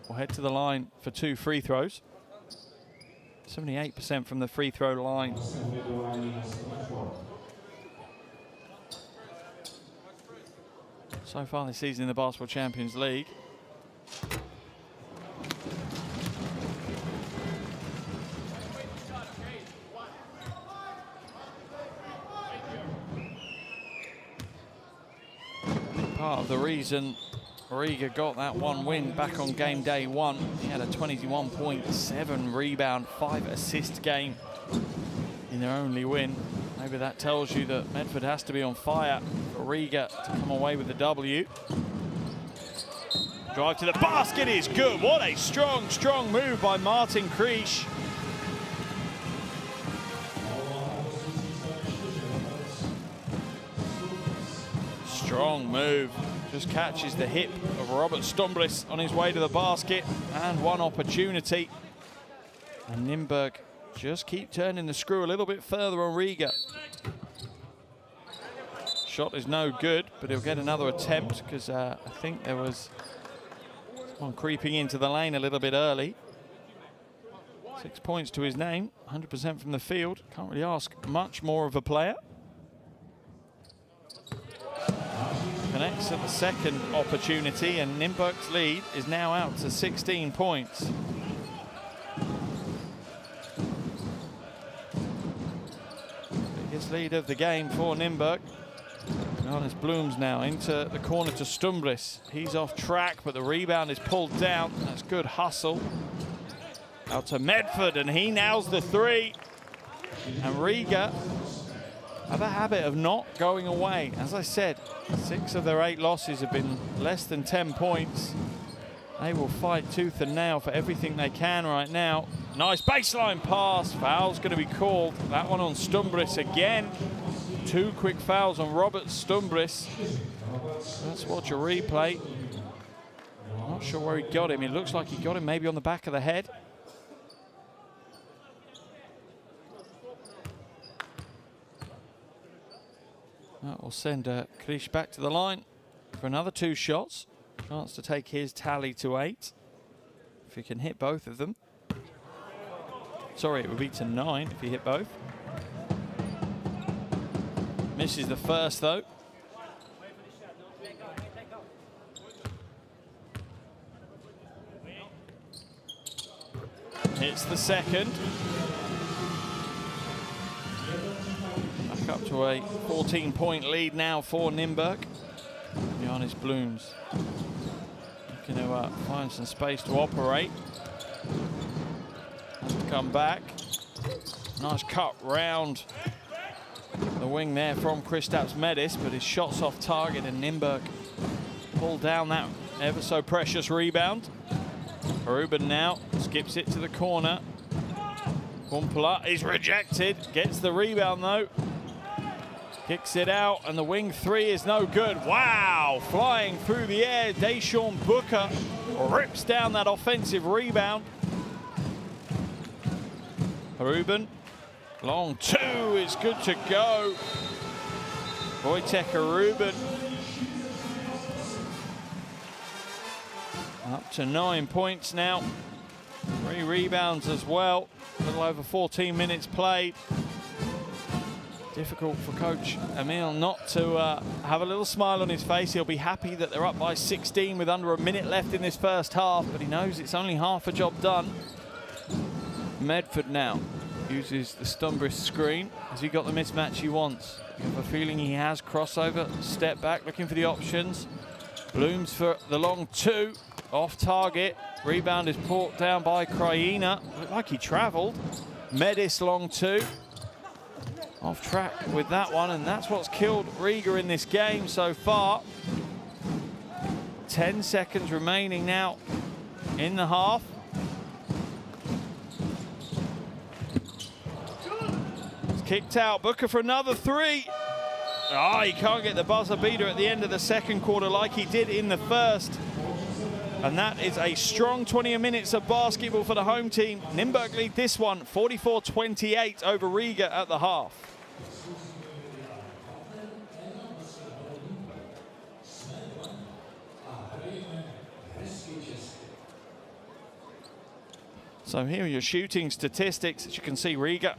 will head to the line for 2 free throws. 78% from the free throw line. So far this season in the Basketball Champions League. Part of the reason Riga got that one win back on game day 1. He had a 21.7 rebound, 5 assist game in their only win. Maybe that tells you that Medford has to be on fire for Riga to come away with the W. Drive to the basket is good. What a strong, strong move by Martin Krish. Strong move just catches the hip of Robert Stumbris on his way to the basket, and one opportunity. And Nymburk just keep turning the screw a little bit further on Riga. Shot is no good, but he'll get another attempt because I think there was someone creeping into the lane a little bit early. 6 points to his name, 100% from the field. Can't really ask much more of a player. Connects at the second opportunity, and Nymburk's lead is now out to 16 points. Biggest lead of the game for Nymburk. Johannes Blooms now into the corner to Stumbris. He's off track, but the rebound is pulled down. That's good hustle. Out to Medford, and he nails the three. And Riga have a habit of not going away. As I said, 6 of their 8 losses have been less than 10 points. They will fight tooth and nail for everything they can right now. Nice baseline pass. Foul's going to be called. That one on Stumbris again. 2 quick fouls on Robert Stumbris. Let's watch a replay. Not sure where he got him. It looks like he got him maybe on the back of the head. That will send Krish back to the line for another 2 shots. Chance to take his tally to 8. If he can hit both of them. Sorry, it would be to 9 if he hit both. Misses the first though. Hits the second. Back up to a 14-point lead now for Nymburk. Johannes Blooms looking to find some space to operate. Has to come back. Nice cut round the wing there from Kristaps Medis, but his shot's off target, and Nymburk pulled down that ever so precious rebound. Ruben now skips it to the corner. Kumpula is rejected, gets the rebound though. Kicks it out, and the wing 3 is no good. Wow, flying through the air, Deshaun Booker rips down that offensive rebound. Ruben, long 2 is good to go. Wojtek Ruben up to 9 points now. 3 rebounds as well. A little over 14 minutes played. Difficult for Coach Emil not to have a little smile on his face. He'll be happy that they're up by 16 with under a minute left in this first half, but he knows it's only half a job done. Medford now uses the Stumbris screen. Has he got the mismatch he wants? You have a feeling he has. Crossover, step back, looking for the options. Blooms for the long 2, off target. Rebound is brought down by Krajina. Looked like he traveled. Medis long 2. Off track with that one, and that's what's killed Riga in this game so far. 10 seconds remaining now in the half. It's kicked out. Booker for another 3. Oh, he can't get the buzzer beater at the end of the second quarter like he did in the first. And that is a strong 20 minutes of basketball for the home team. Nymburk lead this one 44-28 over Riga at the half. So here are your shooting statistics. As you can see, Riga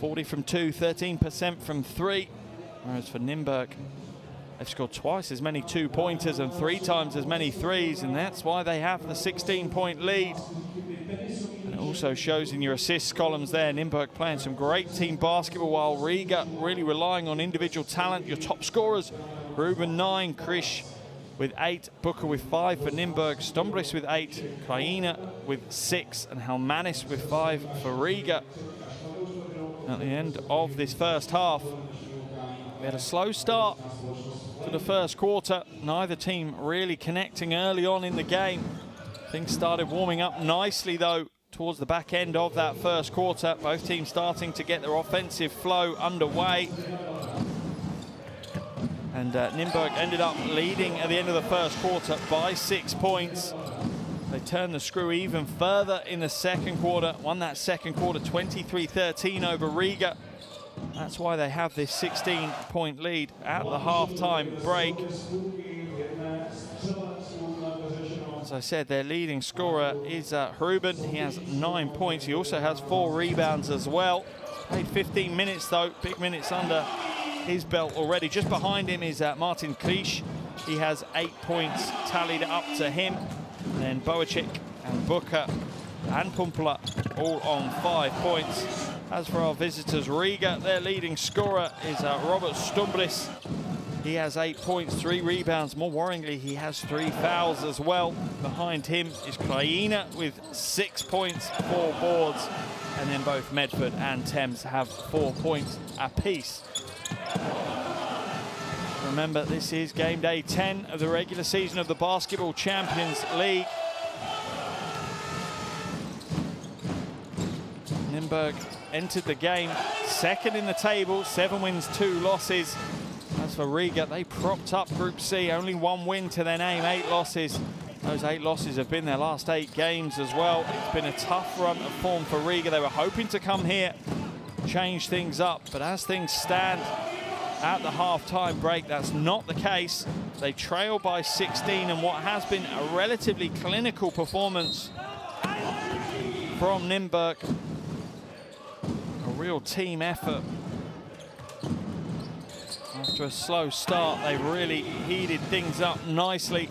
40 from 2, 13% from 3. Whereas for Nymburk, they've scored twice as many 2-pointers and 3 times as many 3s, and that's why they have the 16-point lead. And it also shows in your assists columns there, Nymburk playing some great team basketball, while Riga really relying on individual talent. Your top scorers, Ruben 9, Krish with 8, Booker with 5 for Nymburk, Stumbris with 8, Krajina with 6, and Halmanis with 5 for Riga. At the end of this first half, we had a slow start to the first quarter. Neither team really connecting early on in the game. Things started warming up nicely though towards the back end of that first quarter. Both teams starting to get their offensive flow underway. And Nymburk ended up leading at the end of the first quarter by 6 points. They turned the screw even further in the second quarter, won that second quarter 23-13 over Riga. That's why they have this 16-point lead at the halftime break. As I said, their leading scorer is Ruben. He has 9 points. He also has 4 rebounds as well. Played 15 minutes though, big minutes under his belt already. Just behind him is Martin Krish. He has 8 points tallied up to him. And then Boacek and Booker and Pumpula all on 5 points. As for our visitors, Riga, their leading scorer is Robert Stumbris. He has 8 points, 3 rebounds. More worryingly, he has 3 fouls as well. Behind him is Krajina with 6 points, 4 boards. And then both Medford and Thames have 4 points apiece. Remember, this is game day 10 of the regular season of the Basketball Champions League. Nymburk entered the game second in the table, 7 wins, 2 losses. As for Riga, they propped up Group C, only 1 win to their name, 8 losses. Those 8 losses have been their last 8 games as well. It's been a tough run of form for Riga. They were hoping to come here, change things up, but as things stand at the half-time break, that's not the case. They trail by 16 and what has been a relatively clinical performance from Nymburk. A real team effort. After a slow start, they've really heated things up nicely.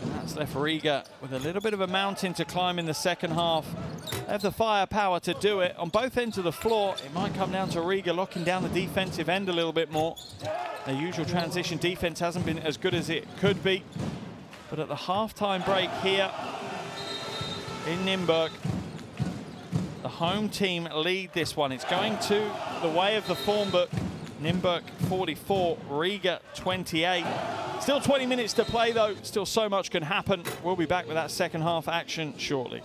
And that's left Riga with a little bit of a mountain to climb in the second half. They have the firepower to do it. On both ends of the floor, it might come down to Riga locking down the defensive end a little bit more. Their usual transition defense hasn't been as good as it could be. But at the halftime break here in Nymburk, the home team lead this one. It's going to the way of the form book. Nymburk 44, Riga 28. Still 20 minutes to play though, still so much can happen. We'll be back with that second half action shortly.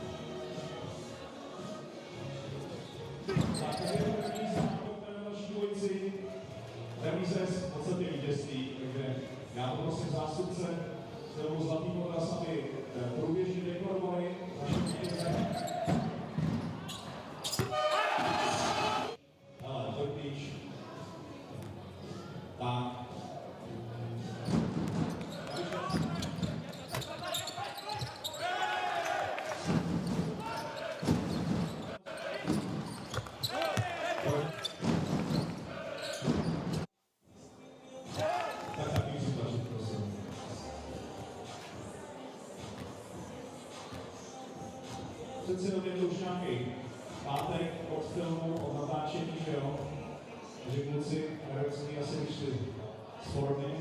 Přece je to už nějaký pátek od filmu, od natáčení, jo? Takže kluci, herci asi vyšli z formy.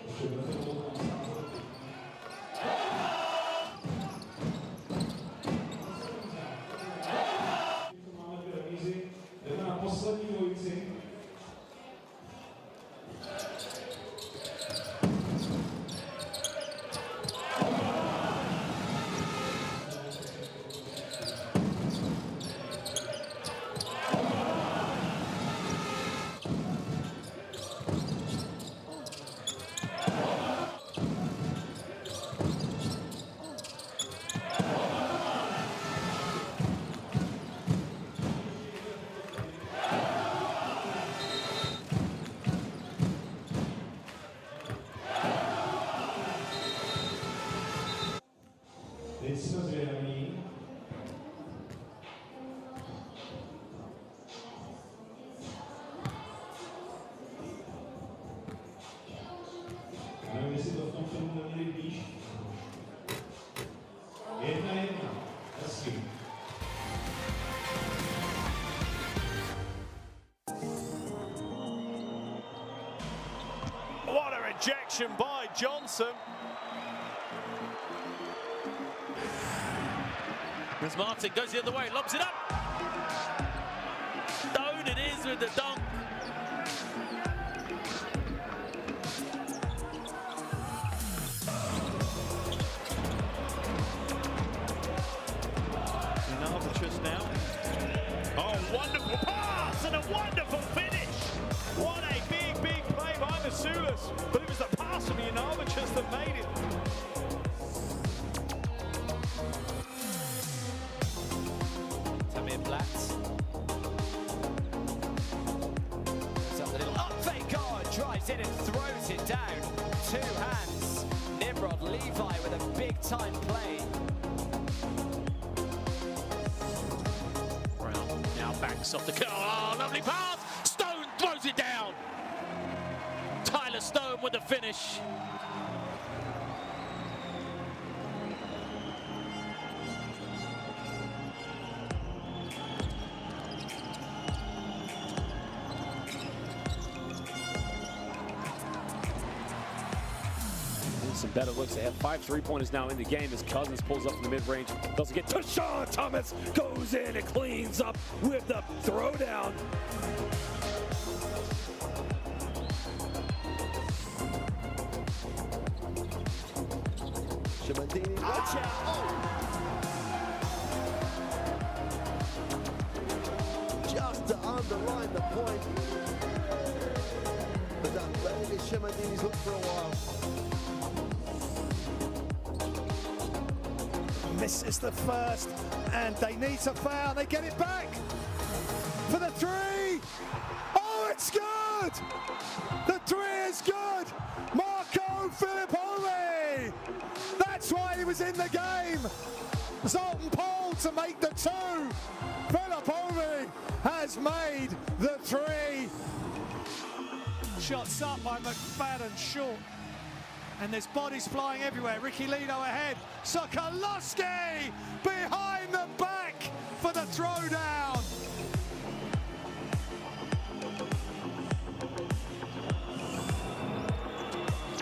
Takže budete to máme 2 remízy, jdeme na poslední dvojici. Teď jsme zvědaví. Nevím, jestli to v tom filmu neměli blíž. 1-1. Hezky. What a rejection by Johnson. As Martin goes the other way, lobs it up. Down it is with the dunk. Just now. Oh, wonderful pass and a wonderful finish. What a big, big play by the time play. Brown now backs off the goal. Oh, lovely pass! Stone throws it down. Tyler Stone with the finish. Some better looks. They have 5 3-pointers now in the game as Cousins pulls up from the mid-range. Doesn't get to Sean Thomas. Goes in and cleans up with the throwdown. Shimandini, watch out. Just to underline the point. But that maybe Shimandini's looked for a while. Misses the first, and they need to foul. They get it back for the 3. Oh, it's good! The 3 is good! Marco Filippoli! That's why he was in the game! Zoltan Paul to make the 2. Filippoli has made the 3. Shots up by McFadden, short. And there's bodies flying everywhere. Ricky Lido ahead. Sokolowski behind the back for the throwdown.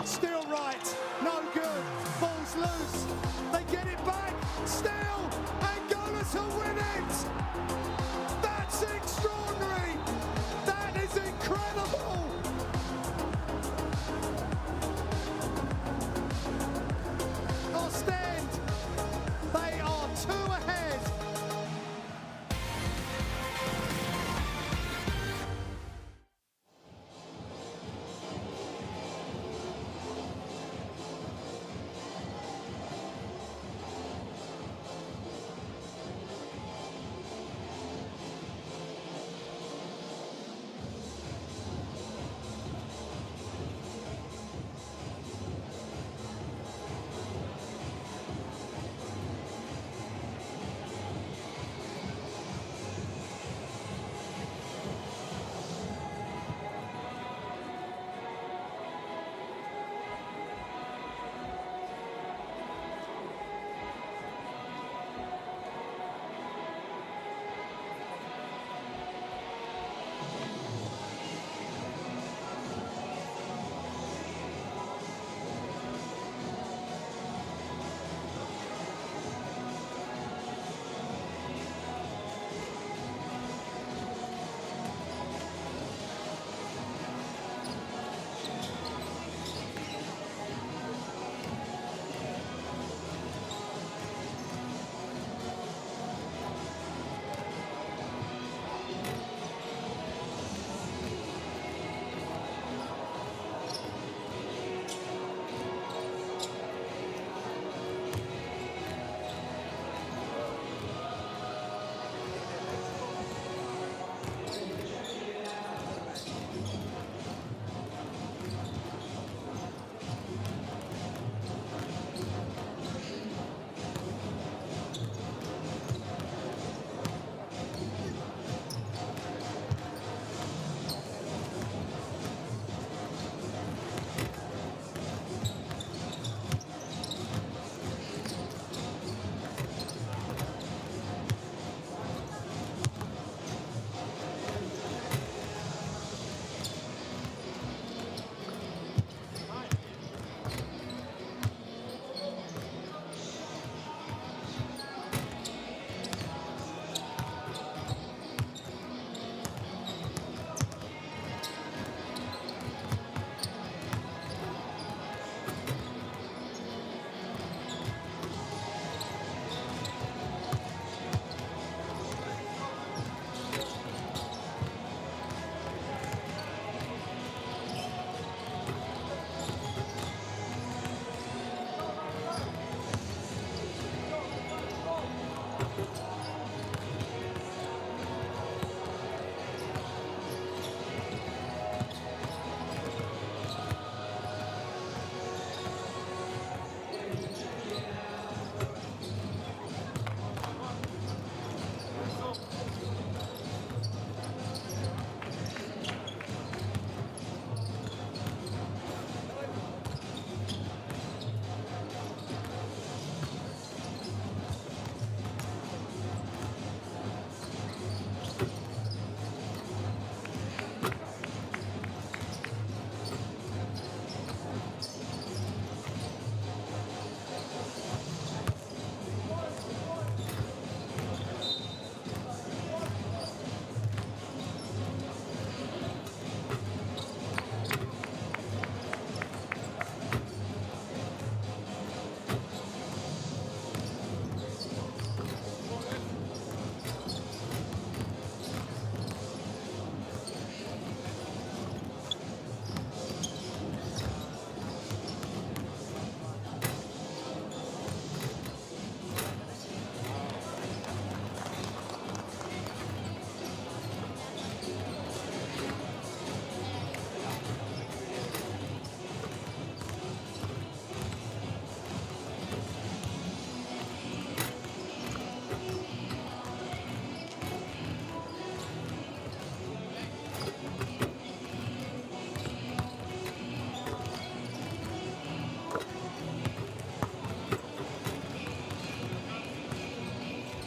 Still right. No good. Ball's loose. They get it back. Still. Angola to win it. That's extraordinary. That is incredible. Stand. They are 2 ahead.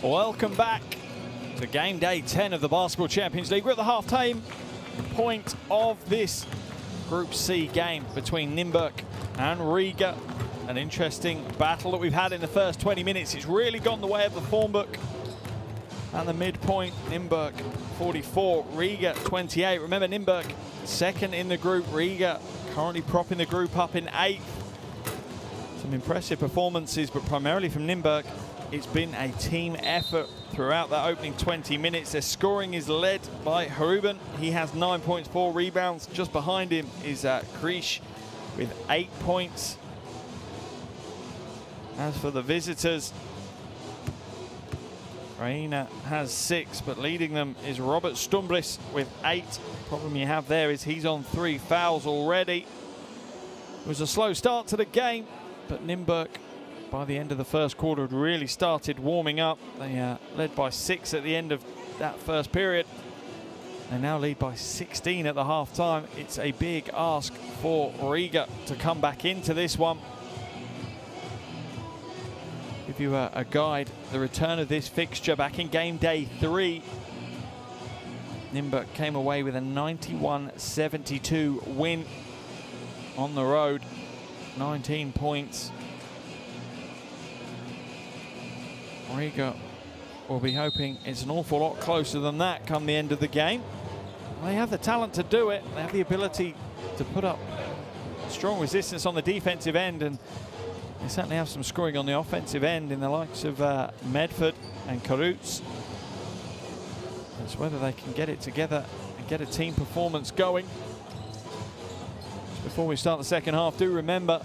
Welcome back to game day 10 of the Basketball Champions League. We're at the half-time point of this Group C game between Nymburk and Riga. An interesting battle that we've had in the first 20 minutes. It's really gone the way of the form book. At the midpoint, Nymburk 44, Riga 28. Remember, Nymburk second in the group. Riga currently propping the group up in 8th. Some impressive performances, but primarily from Nymburk. It's been a team effort throughout that opening 20 minutes. Their scoring is led by Haruban. He has 9 points, 4 rebounds. Just behind him is Krish with 8 points. As for the visitors, Reina has 6, but leading them is Robert Stumblis with 8. Problem you have there is he's on 3 fouls already. It was a slow start to the game, but Nymburk, by the end of the first quarter, had really started warming up. They led by 6 at the end of that first period. They now lead by 16 at the half-time. It's a big ask for Riga to come back into this one. Give you a guide. The return of this fixture back in game day 3. Nymburk came away with a 91-72 win on the road. 19 points. Riga will be hoping it's an awful lot closer than that come the end of the game. They have the talent to do it. They have the ability to put up strong resistance on the defensive end, and they certainly have some scoring on the offensive end in the likes of Medford and Karutz. It's whether they can get it together and get a team performance going. Just before we start the second half, do remember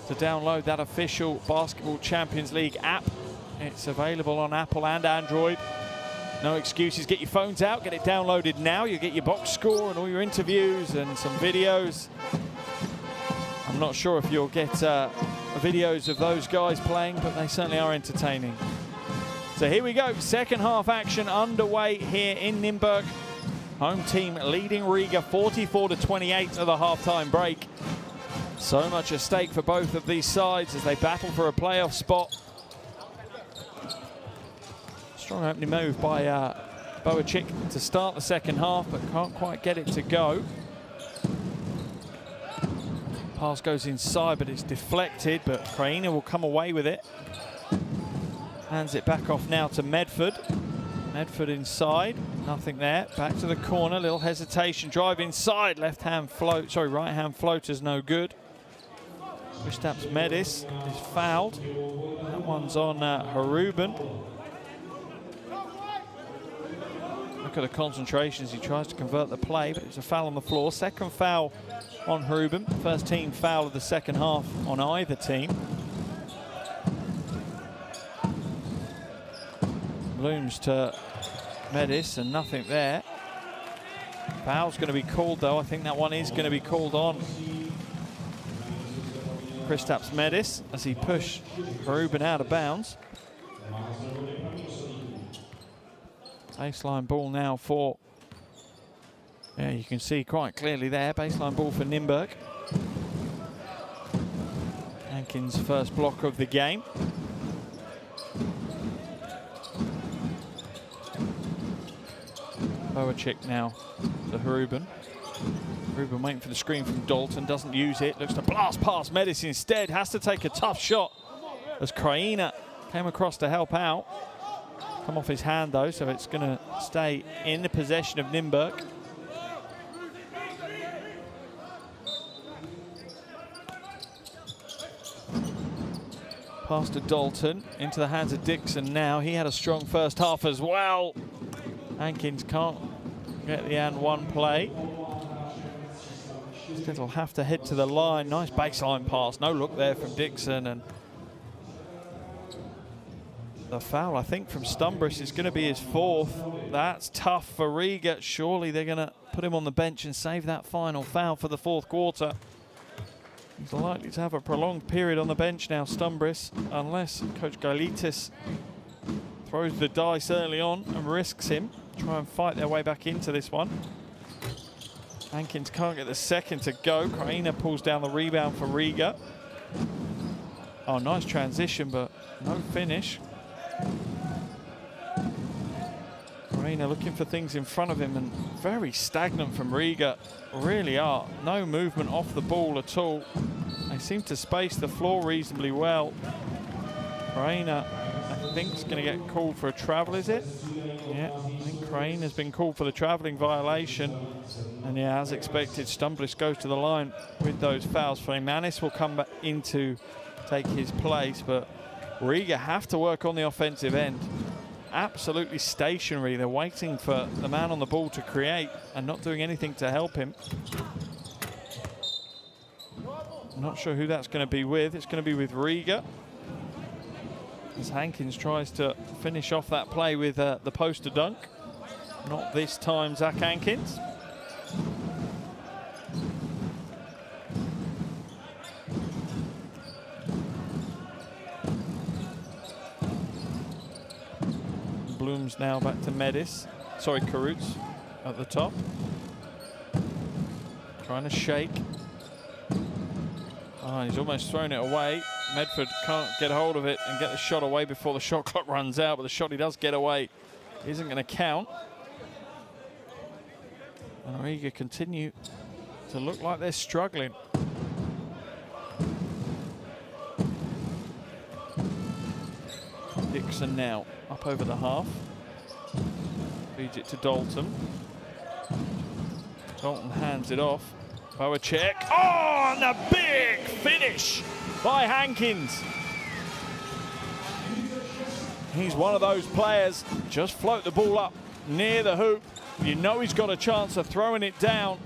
to download that official Basketball Champions League app. It's available on Apple and Android. No excuses. Get your phones out, get it downloaded now. You get your box score and all your interviews and some videos. I'm not sure if you'll get videos of those guys playing, but they certainly are entertaining. So here we go. Second half action underway here in Nymburk. Home team leading Riga 44-28 at the half-time break. So much at stake for both of these sides as they battle for a playoff spot. Strong opening move by Boacik to start the second half, but can't quite get it to go. Pass goes inside, but it's deflected, but Kraina will come away with it. Hands it back off now to Medford. Medford inside, nothing there. Back to the corner, little hesitation, drive inside. Right hand floater's no good. Kristaps Medis is fouled. That one's on Haruban. Look at the concentration as he tries to convert the play, but it's a foul on the floor. Second foul on Haruban. First team foul of the second half on either team. Blooms to Medis and nothing there. Foul's going to be called though. I think that one is going to be called on Kristaps Medis as he pushed Haruban out of bounds. Baseline ball now for, yeah, you can see quite clearly there, baseline ball for Nymburk. Hankins' first block of the game. Boacik now to Haruban. Haruban waiting for the screen from Dalton, doesn't use it, looks to blast past Medis instead, has to take a tough shot as Kraina came across to help out. Come off his hand though, so it's going to stay in the possession of Nymburk. Pass to Dalton, into the hands of Dixon now. He had a strong first half as well. Hankins can't get the and one play. Instead he'll have to head to the line. Nice baseline pass, no look there from Dixon, and the foul, I think, from Stumbris is going to be his 4th. That's tough for Riga. Surely they're going to put him on the bench and save that final foul for the 4th quarter. He's likely to have a prolonged period on the bench now, Stumbris, unless Coach Galitis throws the dice early on and risks him. Try and fight their way back into this one. Hankins can't get the second to go. Kraina pulls down the rebound for Riga. Oh, nice transition, but no finish. Reina looking for things in front of him, and very stagnant from Riga, really are. No movement off the ball at all. They seem to space the floor reasonably well. Reina, I think, is going to get called for a travel, is it? Yeah, I think Crane has been called for the travelling violation. And yeah, as expected, Stumblis goes to the line with those fouls. Freimanis will come back in to take his place, but Riga have to work on the offensive end. Absolutely stationary. They're waiting for the man on the ball to create and not doing anything to help him. I'm not sure who that's going to be with. It's going to be with Riga, as Hankins tries to finish off that play with the poster dunk. Not this time, Zach Hankins. Bloom's now back to Medis. Sorry, Karutz at the top. Trying to shake. Oh, he's almost thrown it away. Medford can't get hold of it and get the shot away before the shot clock runs out, but the shot he does get away isn't going to count. And Riga continue to look like they're struggling. Dixon now up over the half. Feeds it to Dalton. Dalton hands it off. Boacek. Oh, and a big finish by Hankins. He's one of those players, just float the ball up near the hoop. You know he's got a chance of throwing it down.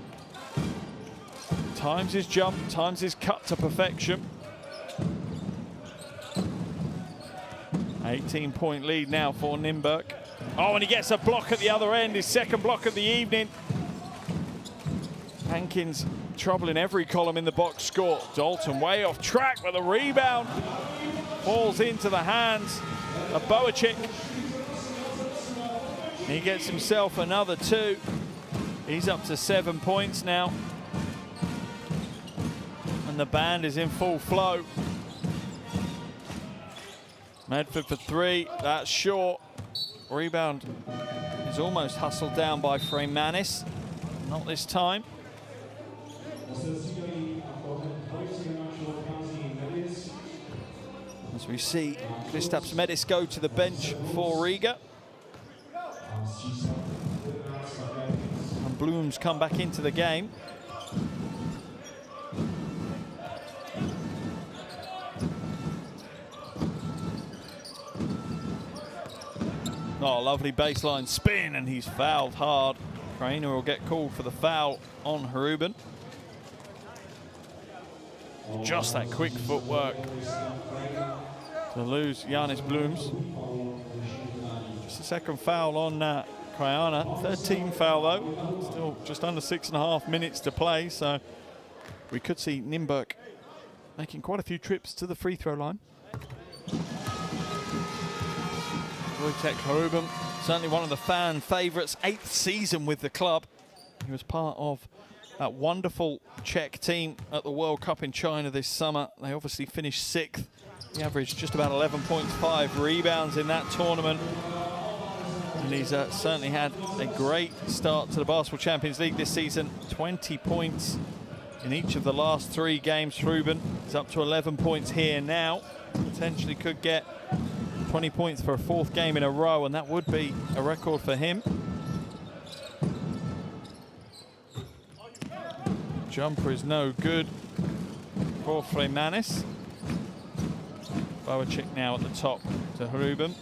Times his jump, times his cut to perfection. 18-point lead now for Nymburk. Oh, and he gets a block at the other end, his second block of the evening. Hankins trouble in every column in the box score. Dalton way off track, but the rebound falls into the hands of Boacek. He gets himself another 2. He's up to 7 points now. And the band is in full flow. Medford for 3, that's short. Rebound is almost hustled down by Freimanis. Not this time. As we see Kristaps Medis go to the bench for Riga. And Bloom's come back into the game. Oh, lovely baseline spin, and he's fouled hard. Craner will get called for the foul on Ruben. Just that quick footwork to lose Giannis Blooms. Just a second foul on Krajana. 13 foul though. Still just under 6.5 minutes to play, so we could see Nymburk making quite a few trips to the free throw line. Wojtek Ruben, certainly one of the fan favourites, 8th season with the club. He was part of that wonderful Czech team at the World Cup in China this summer. They obviously finished 6th. He averaged just about 11 points, 5 rebounds in that tournament. And he's certainly had a great start to the Basketball Champions League this season. 20 points in each of the last 3 games. Ruben is up to 11 points here now. Potentially could get 20 points for a 4th game in a row, and that would be a record for him. Jumper is no good for Freimanis. Boacek now at the top to Ruben.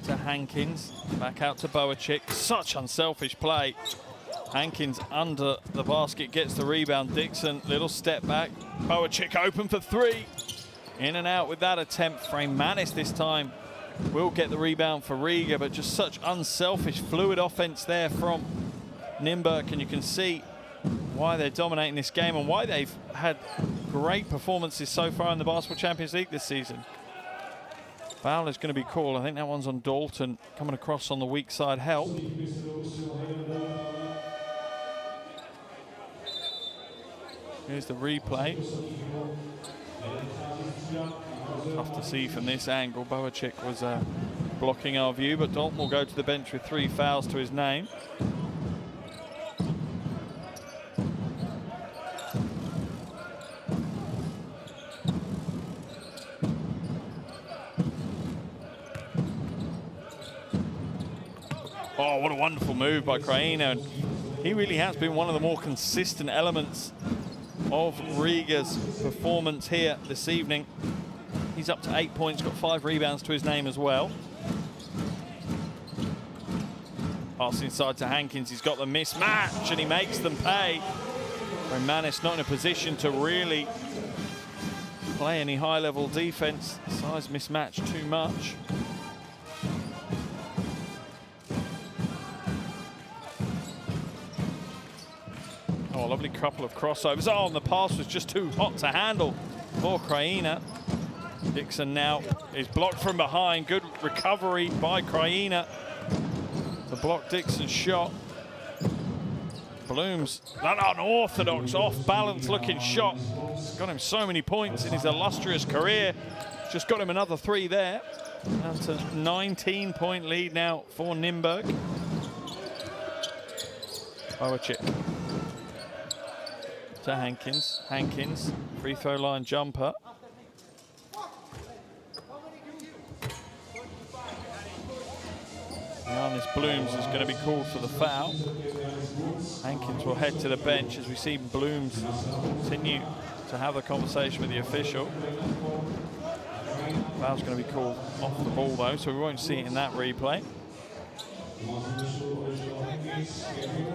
To Hankins. Back out to Boacek. Such unselfish play. Hankins under the basket, gets the rebound. Dixon, little step back. Boacek open for 3. In and out with that attempt. Freimanis this time will get the rebound for Riga, but just such unselfish, fluid offense there from Nymburk, and you can see why they're dominating this game and why they've had great performances so far in the Basketball Champions League this season. Foul is going to be called. I think that one's on Dalton, coming across on the weak side help. Here's the replay. Tough to see from this angle. Boacek was blocking our view, but Dalton will go to the bench with 3 fouls to his name. Oh, what a wonderful move by Kraina. He really has been one of the more consistent elements of Riga's performance here this evening. He's up to 8 points, got 5 rebounds to his name as well. Pass inside to Hankins, he's got the mismatch and he makes them pay. Manis not in a position to really play any high-level defense. Size mismatch too much. Oh, a lovely couple of crossovers. Oh, and the pass was just too hot to handle for Kraina. Dixon now is blocked from behind. Good recovery by Kraina to block Dixon's shot. Blooms, that unorthodox, off-balance looking shot. Got him so many points in his illustrious career. Just got him another 3 there. Down to 19-point lead now for Nymburk. Bowacic to Hankins. Hankins, free throw line jumper. Giannis Blooms is going to be called for the foul. Hankins will head to the bench as we see Blooms continue to have a conversation with the official. Foul's going to be called off the ball though, so we won't see it in that replay.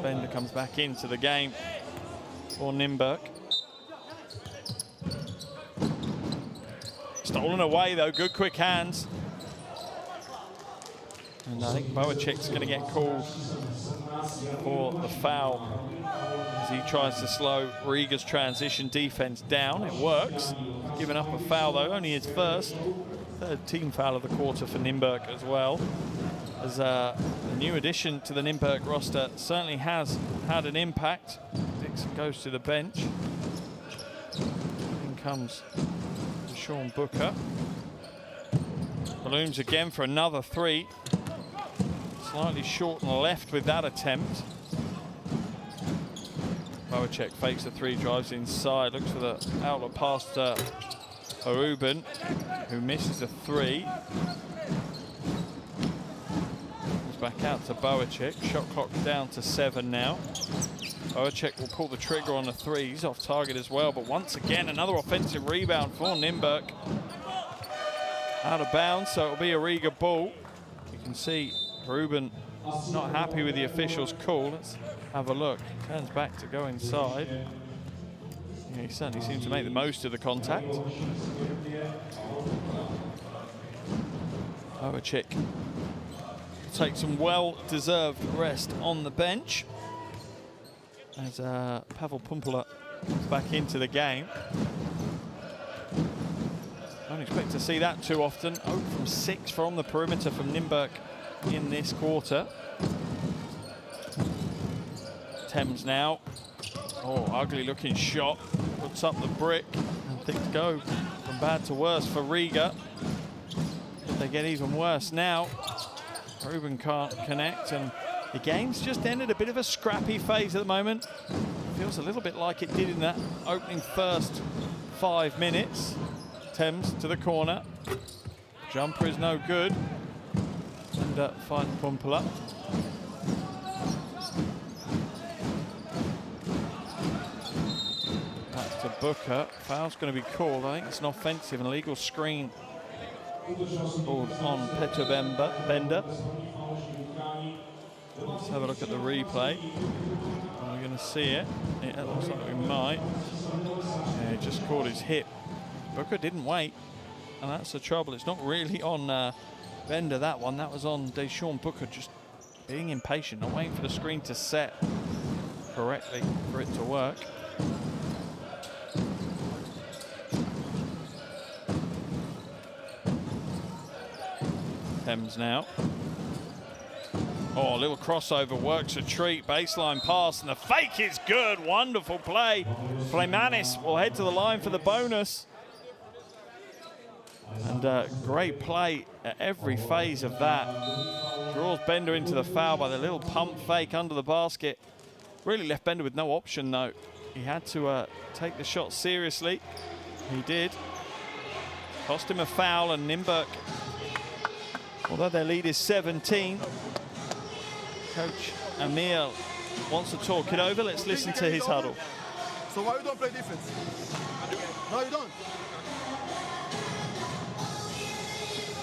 Bender comes back into the game for Nymburk. Stolen away though, good quick hands. And I think Boacic's going to get called for the foul as he tries to slow Riga's transition defense down. It works. Giving up a foul though, only his first. 3rd team foul of the quarter for Nymburk as well. As a new addition to the Nymburk roster certainly has had an impact. Dixon goes to the bench. In comes Sean Booker. Blooms again for another 3. Slightly short and left with that attempt. Bowacic fakes the 3, drives inside, looks for the outlet pass to Ruben, who misses the 3. Comes back out to Bowacic. Shot clock down to 7 now. Bowacic will pull the trigger on the 3. He's off target as well, but once again another offensive rebound for Nymburk. Out of bounds, so it'll be a Riga ball. You can see Ruben not happy with the official's call. Let's have a look. Turns back to go inside. Yeah, he certainly seems to make the most of the contact. Bowacic take some well-deserved rest on the bench as Pavel Pumpula comes back into the game. Don't expect to see that too often. 0 from 6 from the perimeter from Nymburk in this quarter. Thames now. Oh, ugly looking shot. Puts up the brick and things go from bad to worse for Riga. They get even worse now. Ruben can't connect and the game's just ended a bit of a scrappy phase at the moment. Feels a little bit like it did in that opening first 5 minutes. Thames to the corner. Jumper is no good. And fighting Pumpula. Back to Booker. Foul's going to be called. I think it's an offensive and illegal screen called on Petr Bender. Let's have a look at the replay. Are we going to see it? It looks like we might. Yeah, he just caught his hip. Booker didn't wait, and that's the trouble. It's not really on Bender, that one. That was on Deshaun Booker, just being impatient, not waiting for the screen to set correctly for it to work. Thames now. Oh, a little crossover works a treat. Baseline pass, and the fake is good. Wonderful play. Flemanis will head to the line for the bonus. And great play at every phase of that. Draws Bender into the foul by the little pump fake under the basket. Really left Bender with no option, though. He had to take the shot seriously. He did. Cost him a foul, and Nymburk, although their lead is 17, Coach Emil wants to talk it over. Let's listen to his huddle. So why you don't play defense? No, you don't.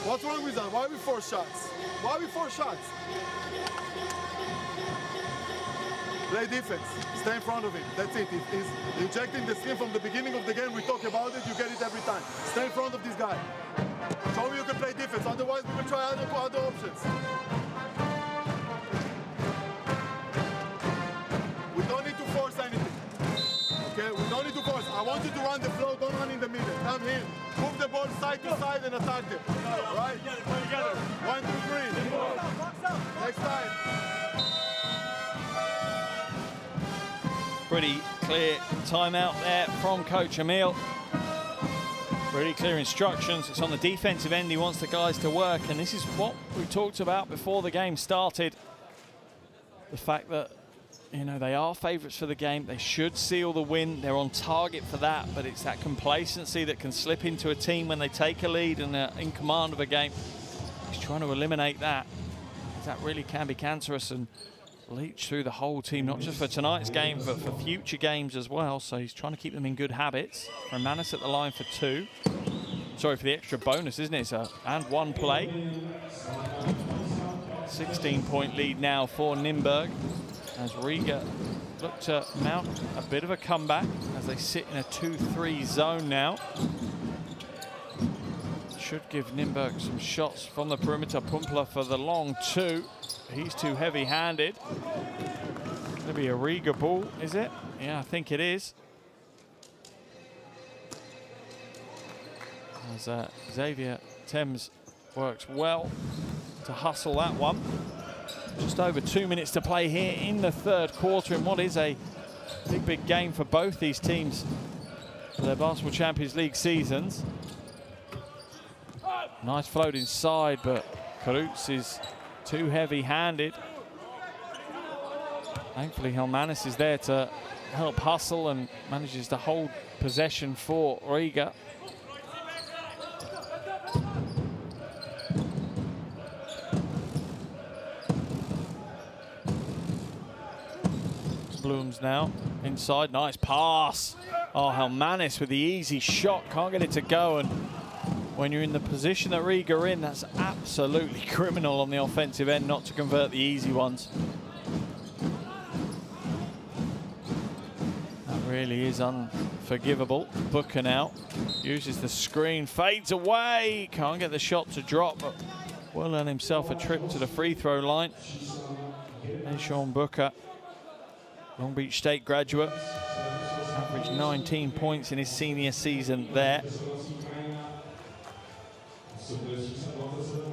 What's wrong with that? Why we force shots? Why we force shots? Play defense. Stay in front of him. That's it. If he's rejecting the screen from the beginning of the game, we talk about it, you get it every time. Stay in front of this guy. Show me you can play defense, otherwise we will try other options. We don't need to force anything. Okay, we don't need to force. I want you to run the flow, don't run in the middle. Come here. Move the ball side to side and attack them. Right? Play together. 1, 2, 3. Next time. Pretty clear timeout there from Coach Emil. Pretty clear instructions. It's on the defensive end. He wants the guys to work, and this is what we talked about before the game started. The fact that, you know, they are favourites for the game. They should seal the win. They're on target for that, but it's that complacency that can slip into a team when they take a lead and are in command of a game. He's trying to eliminate that. That really can be cancerous and leach through the whole team, not just for tonight's game, but for future games as well. So he's trying to keep them in good habits. Romanis at the line for 2. Sorry, for the extra bonus, isn't it? And 1 play. 16-point lead now for Nymburk, as Riga look to mount a bit of a comeback as they sit in a 2-3 zone now. Should give Nymburk some shots from the perimeter. Pumpler for the long 2. He's too heavy-handed. Gonna be a Riga ball, is it? Yeah, I think it is. As Xavier Thames works well to hustle that one. Just over 2 minutes to play here in the third quarter in what is a big game for both these teams for their Basketball Champions League seasons. Nice float inside, but Karutz is too heavy-handed. Thankfully, Helmanis is there to help hustle and manages to hold possession for Riga. Blooms now inside, nice pass. Oh, Helmanis with the easy shot, can't get it to go, and when you're in the position that Riga are in, that's absolutely criminal on the offensive end not to convert the easy ones. That really is unforgivable. Booker now uses the screen, fades away, can't get the shot to drop, but will earn himself a trip to the free throw line. And Sean Booker, Long Beach State graduate, averaged 19 points in his senior season there.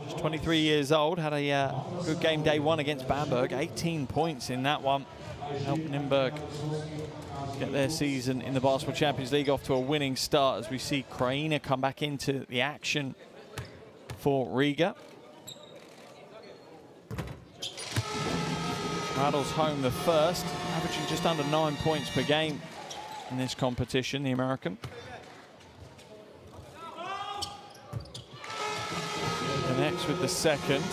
Just 23 years old, had a good game day 1 against Bamberg, 18 points in that one. Helped Nymburk get their season in the Basketball Champions League off to a winning start as we see Kraina come back into the action for Riga. Rattles home the first, averaging just under 9 points per game in this competition, the American. Connects with the second.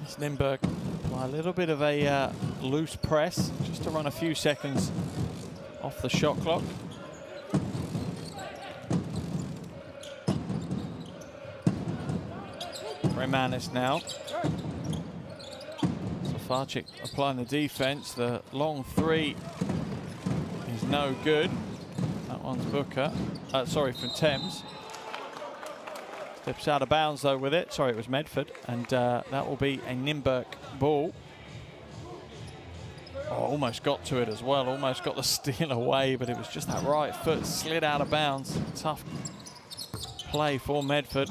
It's Nymburk, a little bit of a loose press, just to run a few seconds off the shot clock. Romanis now. Safarczyk applying the defense. The long 3 is no good. That one's Booker. Sorry, from Thames. Steps out of bounds though with it. Sorry, it was Medford. And that will be a Nymburk ball. Oh, almost got to it as well. Almost got the steal away, but it was just that right foot slid out of bounds. Tough play for Medford.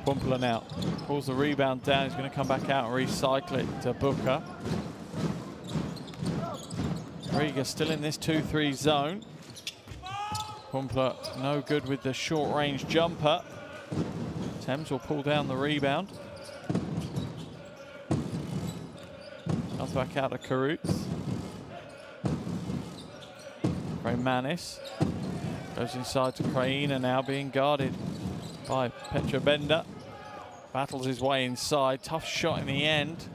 Pumpler now pulls the rebound down. He's going to come back out and recycle it to Booker. Riga still in this 2-3 zone. Pumpler no good with the short-range jumper. Thames will pull down the rebound. Comes back out of Karutz. Manis goes inside to Kraina, now being guarded by Petra Bender. Battles his way inside. Tough shot in the end.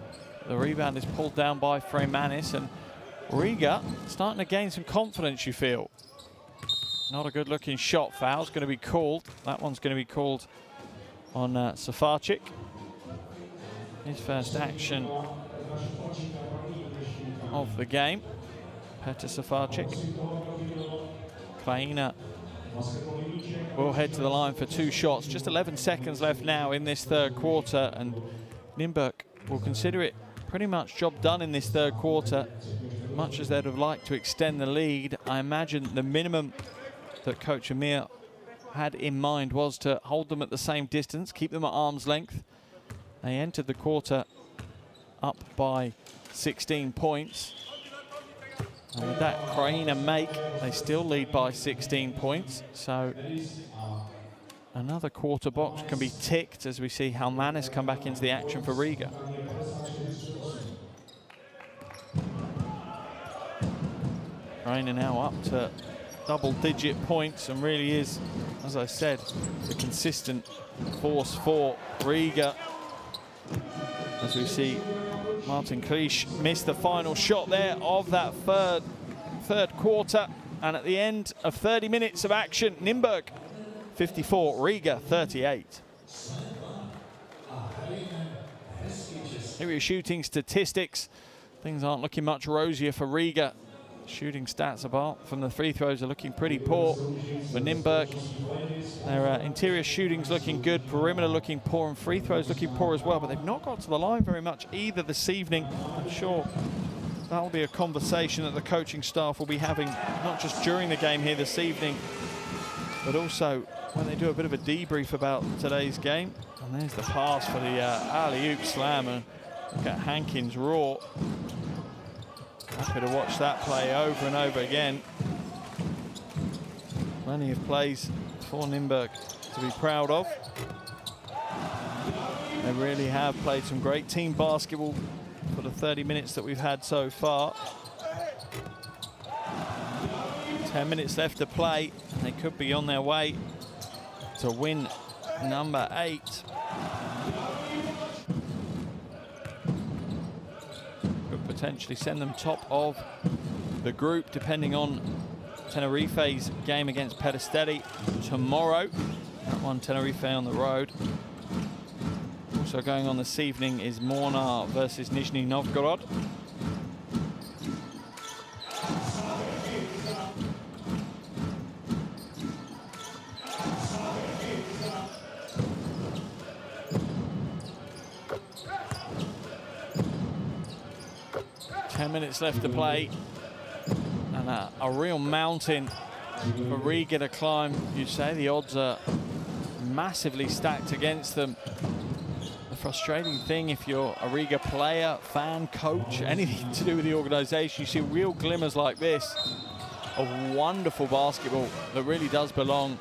The rebound is pulled down by Manis, and Riga starting to gain some confidence, you feel. Not a good looking shot. Foul's going to be called. That one's going to be called on Safarchik. His first action of the game. Petr Safarchik. Kraina will head to the line for 2 shots. Just 11 seconds left now in this third quarter, and Nymburk will consider it pretty much job done in this third quarter. Much as they'd have liked to extend the lead, I imagine the minimum that Coach Amir had in mind was to hold them at the same distance, keep them at arm's length. They entered the quarter up by 16 points. And with that Kraina make, they still lead by 16 points. So another quarter box can be ticked as we see Halmanis come back into the action for Riga. Kraina now up to double-digit points and really is, as I said, the consistent force for Riga. As we see Martin Klisch missed the final shot there of that third quarter. And at the end of 30 minutes of action, Nymburk 54, Riga 38. Here are your shooting statistics. Things aren't looking much rosier for Riga. Shooting stats apart from the free throws are looking pretty poor for Nymburk. Their interior shooting's looking good, perimeter looking poor, and free throws looking poor as well, but they've not got to the line very much either this evening. I'm sure that'll be a conversation that the coaching staff will be having, not just during the game here this evening, but also when they do a bit of a debrief about today's game. And there's the pass for the alley-oop slam, and look at Hankins raw. Happy to watch that play over and over again. Plenty of plays for Nymburk to be proud of. They really have played some great team basketball for the 30 minutes that we've had so far. 10 minutes left to play, and they could be on their way to win number 8. Potentially send them top of the group, depending on Tenerife's game against Peristeri tomorrow. That one, Tenerife on the road. Also going on this evening is Mornar versus Nizhny Novgorod. Minutes left to play, and a real mountain for Riga to climb. You say the odds are massively stacked against them. The frustrating thing, if you're a Riga player, fan, coach, anything to do with the organization, you see real glimmers like this of wonderful basketball that really does belong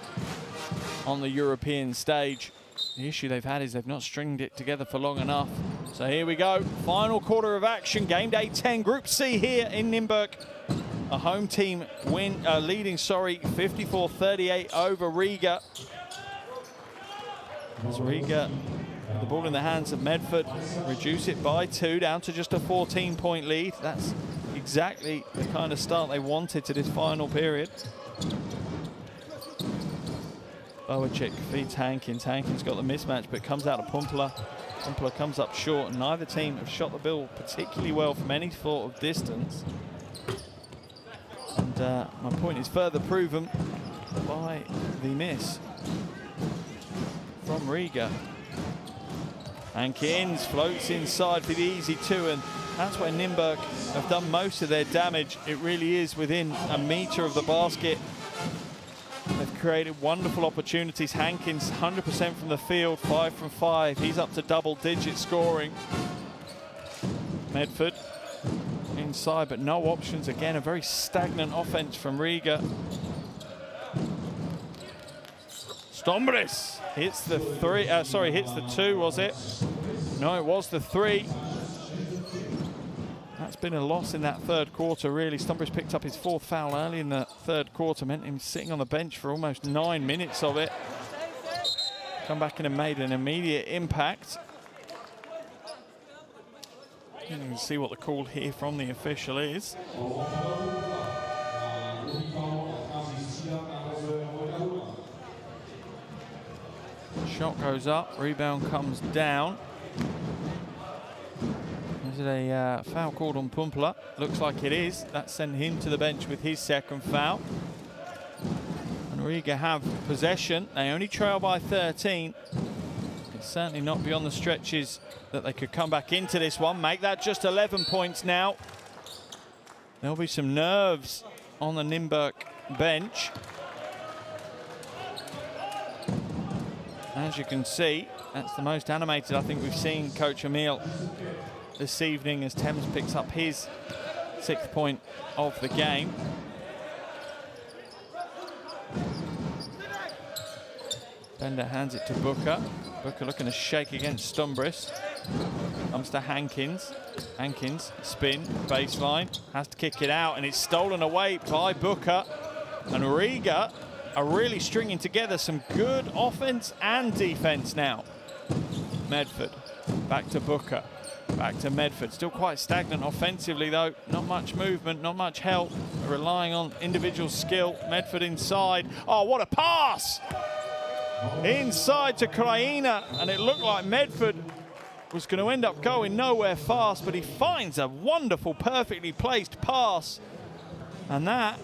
on the European stage. The issue they've had is they've not stringed it together for long enough. So here we go, final quarter of action, game day 10, Group C here in Nymburk. A home team leading 54-38 over Riga. As Riga, the ball in the hands of Medford, reduce it by 2 down to just a 14-point lead. That's exactly the kind of start they wanted to this final period. Boacek feeds Hankins. Hankins got the mismatch, but comes out of Pumpler. Pumpler comes up short, and neither team have shot the ball particularly well from any sort of distance. And my point is further proven by the miss from Riga. Hankins floats inside for the easy 2, and that's where Nymburk have done most of their damage. It really is within a meter of the basket. They've created wonderful opportunities. Hankins 100% from the field, 5 from 5. He's up to double-digit scoring. Medford inside, but no options. Again, a very stagnant offense from Riga. Stombris hits the three, sorry, hits the two, was it? No, it was the three. That's been a loss in that third quarter, really. Stombris picked up his fourth foul early in the third quarter, meant him sitting on the bench for almost 9 minutes of it. Come back in and made an immediate impact. You can see what the call here from the official is. Shot goes up, rebound comes down. Is it a foul called on Pumpla? Looks like it is. That sent him to the bench with his second foul. And Riga have possession. They only trail by 13. It's certainly not beyond the stretches that they could come back into this one. Make that just 11 points now. There'll be some nerves on the Nymburk bench. As you can see, that's the most animated I think we've seen Coach Emil this evening as Thames picks up his 6th point of the game. Bender hands it to Booker. Booker looking to shake against Stombris. Comes to Hankins. Hankins, spin, baseline, has to kick it out, and it's stolen away by Booker. And Riga are really stringing together some good offense and defense now. Medford, back to Booker, back to Medford. Still quite stagnant offensively though. Not much movement, not much help. Relying on individual skill. Medford inside. Oh, what a pass! Inside to Kraina, and it looked like Medford was going to end up going nowhere fast, but he finds a wonderful, perfectly placed pass. And that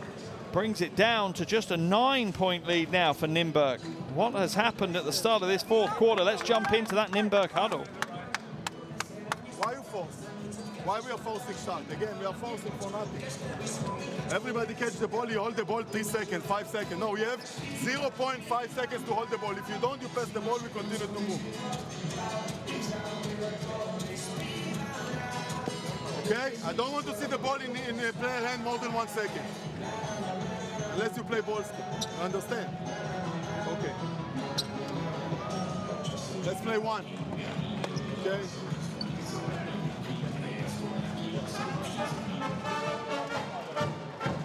brings it down to just a 9-point lead now for Nymburk. What has happened at the start of this fourth quarter? Let's jump into that Nymburk huddle. Why you force? Why we are forcing shot? Again, we are forcing for nothing. Everybody catch the ball, you hold the ball 3 seconds, 5 seconds. No, we have 0.5 seconds to hold the ball. If you don't, you pass the ball, we continue to move. Okay? I don't want to see the ball in a player hand more than 1 second. Unless you play ball still. You understand? Okay. Let's play one. Okay?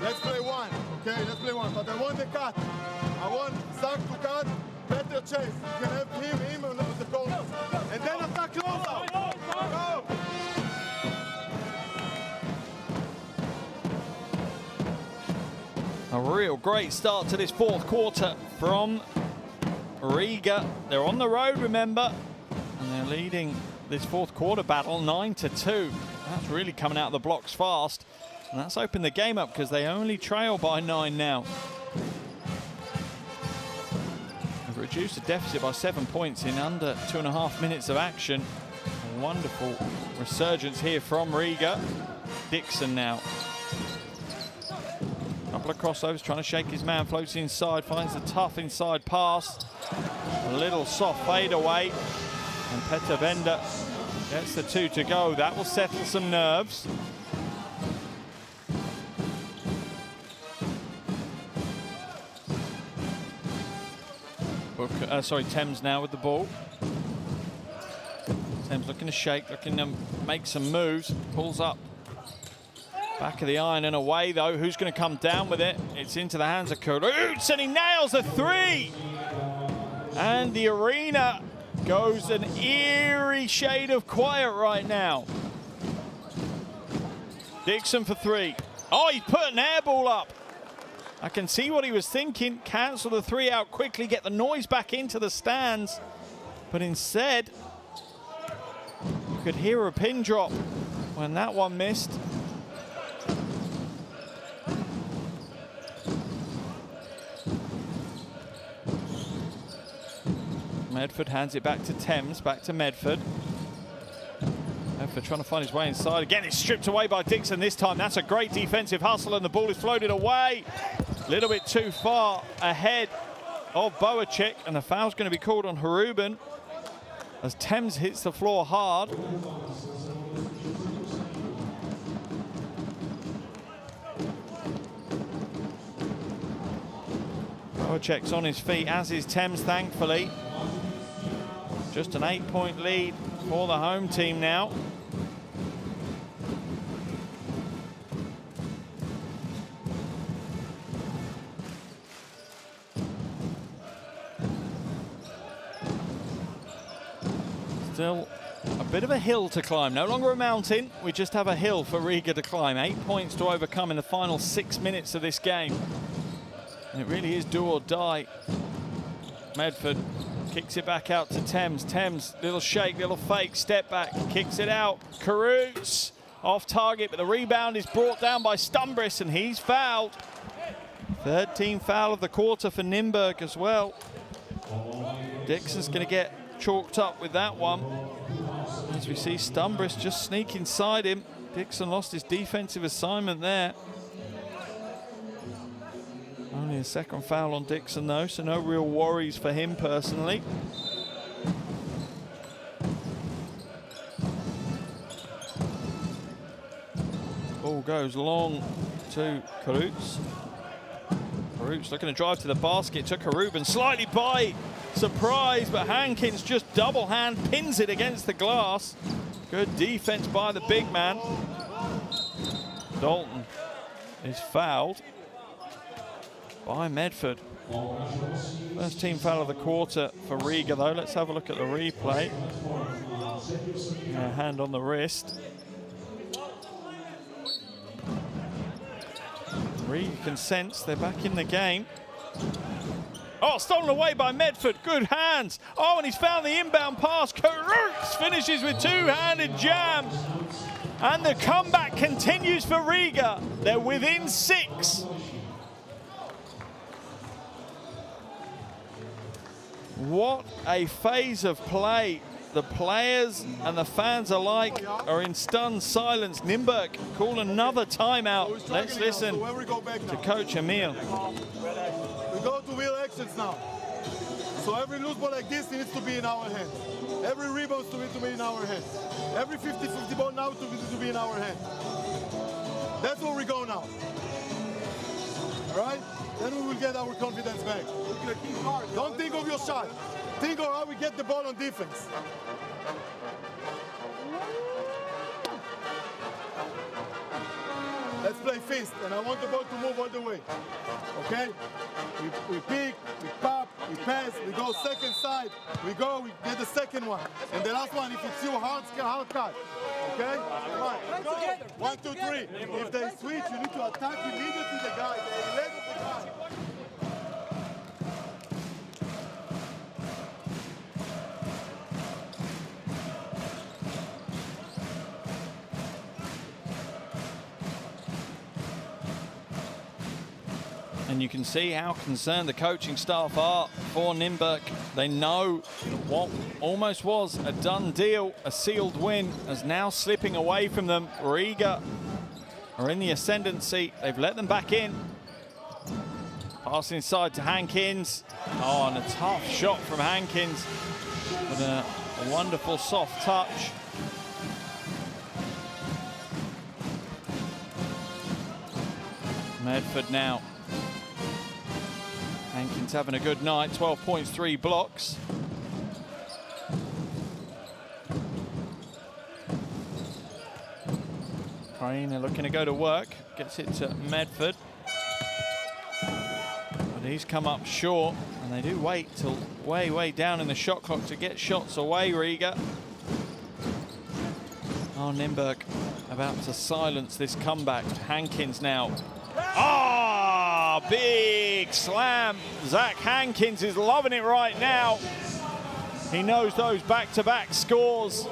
Let's play one. Okay, let's play one. But I want the cut. I want Zach to cut, better chase. You can have him on the corner. And then attack closer. Go! A real great start to this fourth quarter from Riga. They're on the road, remember, and they're leading this fourth quarter battle 9-2. That's really coming out of the blocks fast, and that's opened the game up because they only trail by 9 now. They've reduced the deficit by 7 points in under 2.5 minutes of action. A wonderful resurgence here from Riga. Dixon now. Couple of crossovers, trying to shake his man, floats inside, finds the tough inside pass. A little soft fade away, and Petter Bender gets the 2 to go. That will settle some nerves. Thames now with the ball. Thames looking to shake, looking to make some moves, pulls up. Back of the iron and away though. Who's going to come down with it? It's into the hands of Karutz, and he nails a 3. And the arena goes an eerie shade of quiet right now. Dixon for 3. Oh, he put an air ball up. I can see what he was thinking. Cancel the 3 out quickly, get the noise back into the stands. But instead, you could hear a pin drop when that one missed. Medford hands it back to Thames, back to Medford. Medford trying to find his way inside. Again, it's stripped away by Dixon this time. That's a great defensive hustle, and the ball is floated away. A little bit too far ahead of Boacek, and the foul's going to be called on Haruban as Thames hits the floor hard. Wojciech's on his feet, as is Thames, thankfully. Just an 8-point lead for the home team now. Still a bit of a hill to climb, no longer a mountain, we just have a hill for Riga to climb. 8 points to overcome in the final 6 minutes of this game. And it really is do or die. Medford kicks it back out to Thames. Thames, little shake, little fake, step back, kicks it out. Karutz off target, but the rebound is brought down by Stumbris, and he's fouled. Third team foul of the quarter for Nymburk as well. Dixon's going to get chalked up with that one. As we see Stumbris just sneak inside him. Dixon lost his defensive assignment there. Only a second foul on Dixon though, so no real worries for him personally. Ball goes long to Karutz. Karutz looking to drive to the basket, took Ruben slightly by surprise, but Hankins just double hand pins it against the glass. Good defense by the big man. Dalton is fouled by Medford. First team foul of the quarter for Riga though. Let's have a look at the replay. Hand on the wrist. Riga can sense they're back in the game. Oh, stolen away by Medford. Good hands. Oh, and he's found the inbound pass. Karutz finishes with two-handed jam. And the comeback continues for Riga. They're within 6. What a phase of play. The players and the fans alike are in stunned silence. Nymburk call another timeout. Let's listen to Coach Emil. We go to real actions now. So every loose ball like this needs to be in our hands. Every rebound needs to be in our hands. Every 50-50 ball now needs to be in our hands. That's where we go now. All right? Then we will get our confidence back. Don't think of your shot. Think of how we get the ball on defense. Let's play fist, and I want the ball to move all the way. Okay? We pick, we pop, we pass, we go second side, we go, we get the second one. And the last one, if it's you, hard cut. Okay? Come on. Go. 1, 2, 3. If they switch, you need to attack immediately the guy, the leg of the guy. And you can see how concerned the coaching staff are for Nymburk. They know what almost was a done deal, a sealed win, is now slipping away from them. Riga are in the ascendancy. They've let them back in. Pass inside to Hankins. Oh, and a tough shot from Hankins. With a wonderful soft touch. Medford now. Hankins having a good night, 12 points, 3 blocks. Crane looking to go to work, gets it to Medford. But he's come up short, and they do wait till way down in the shot clock to get shots away, Riga. Oh, Nymburk about to silence this comeback. Hankins now. Ah, oh, big slam. Zach Hankins is loving it right now. He knows those back-to-back scores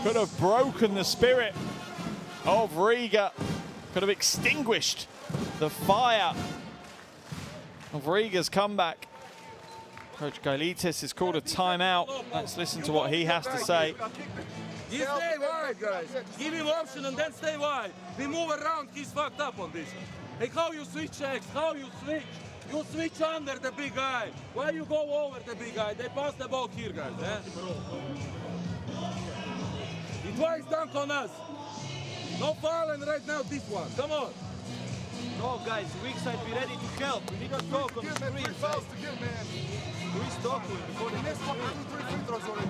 could have broken the spirit of Riga, could have extinguished the fire of Riga's comeback. Coach Gailitis has called a timeout. Let's listen to what he has to say. You stay wide, guys. Give him option and then stay wide. We move around, he's fucked up on this. Hey, how you switch X? How you switch? You switch under the big guy. Why you go over the big guy? They pass the ball here, guys. Eh? He twice dunk on us. No foul, and right now this one. Come on. No, guys, weak side, be ready to help. We need to talk on the screen. Just talk to him before he missed 2 free throws already.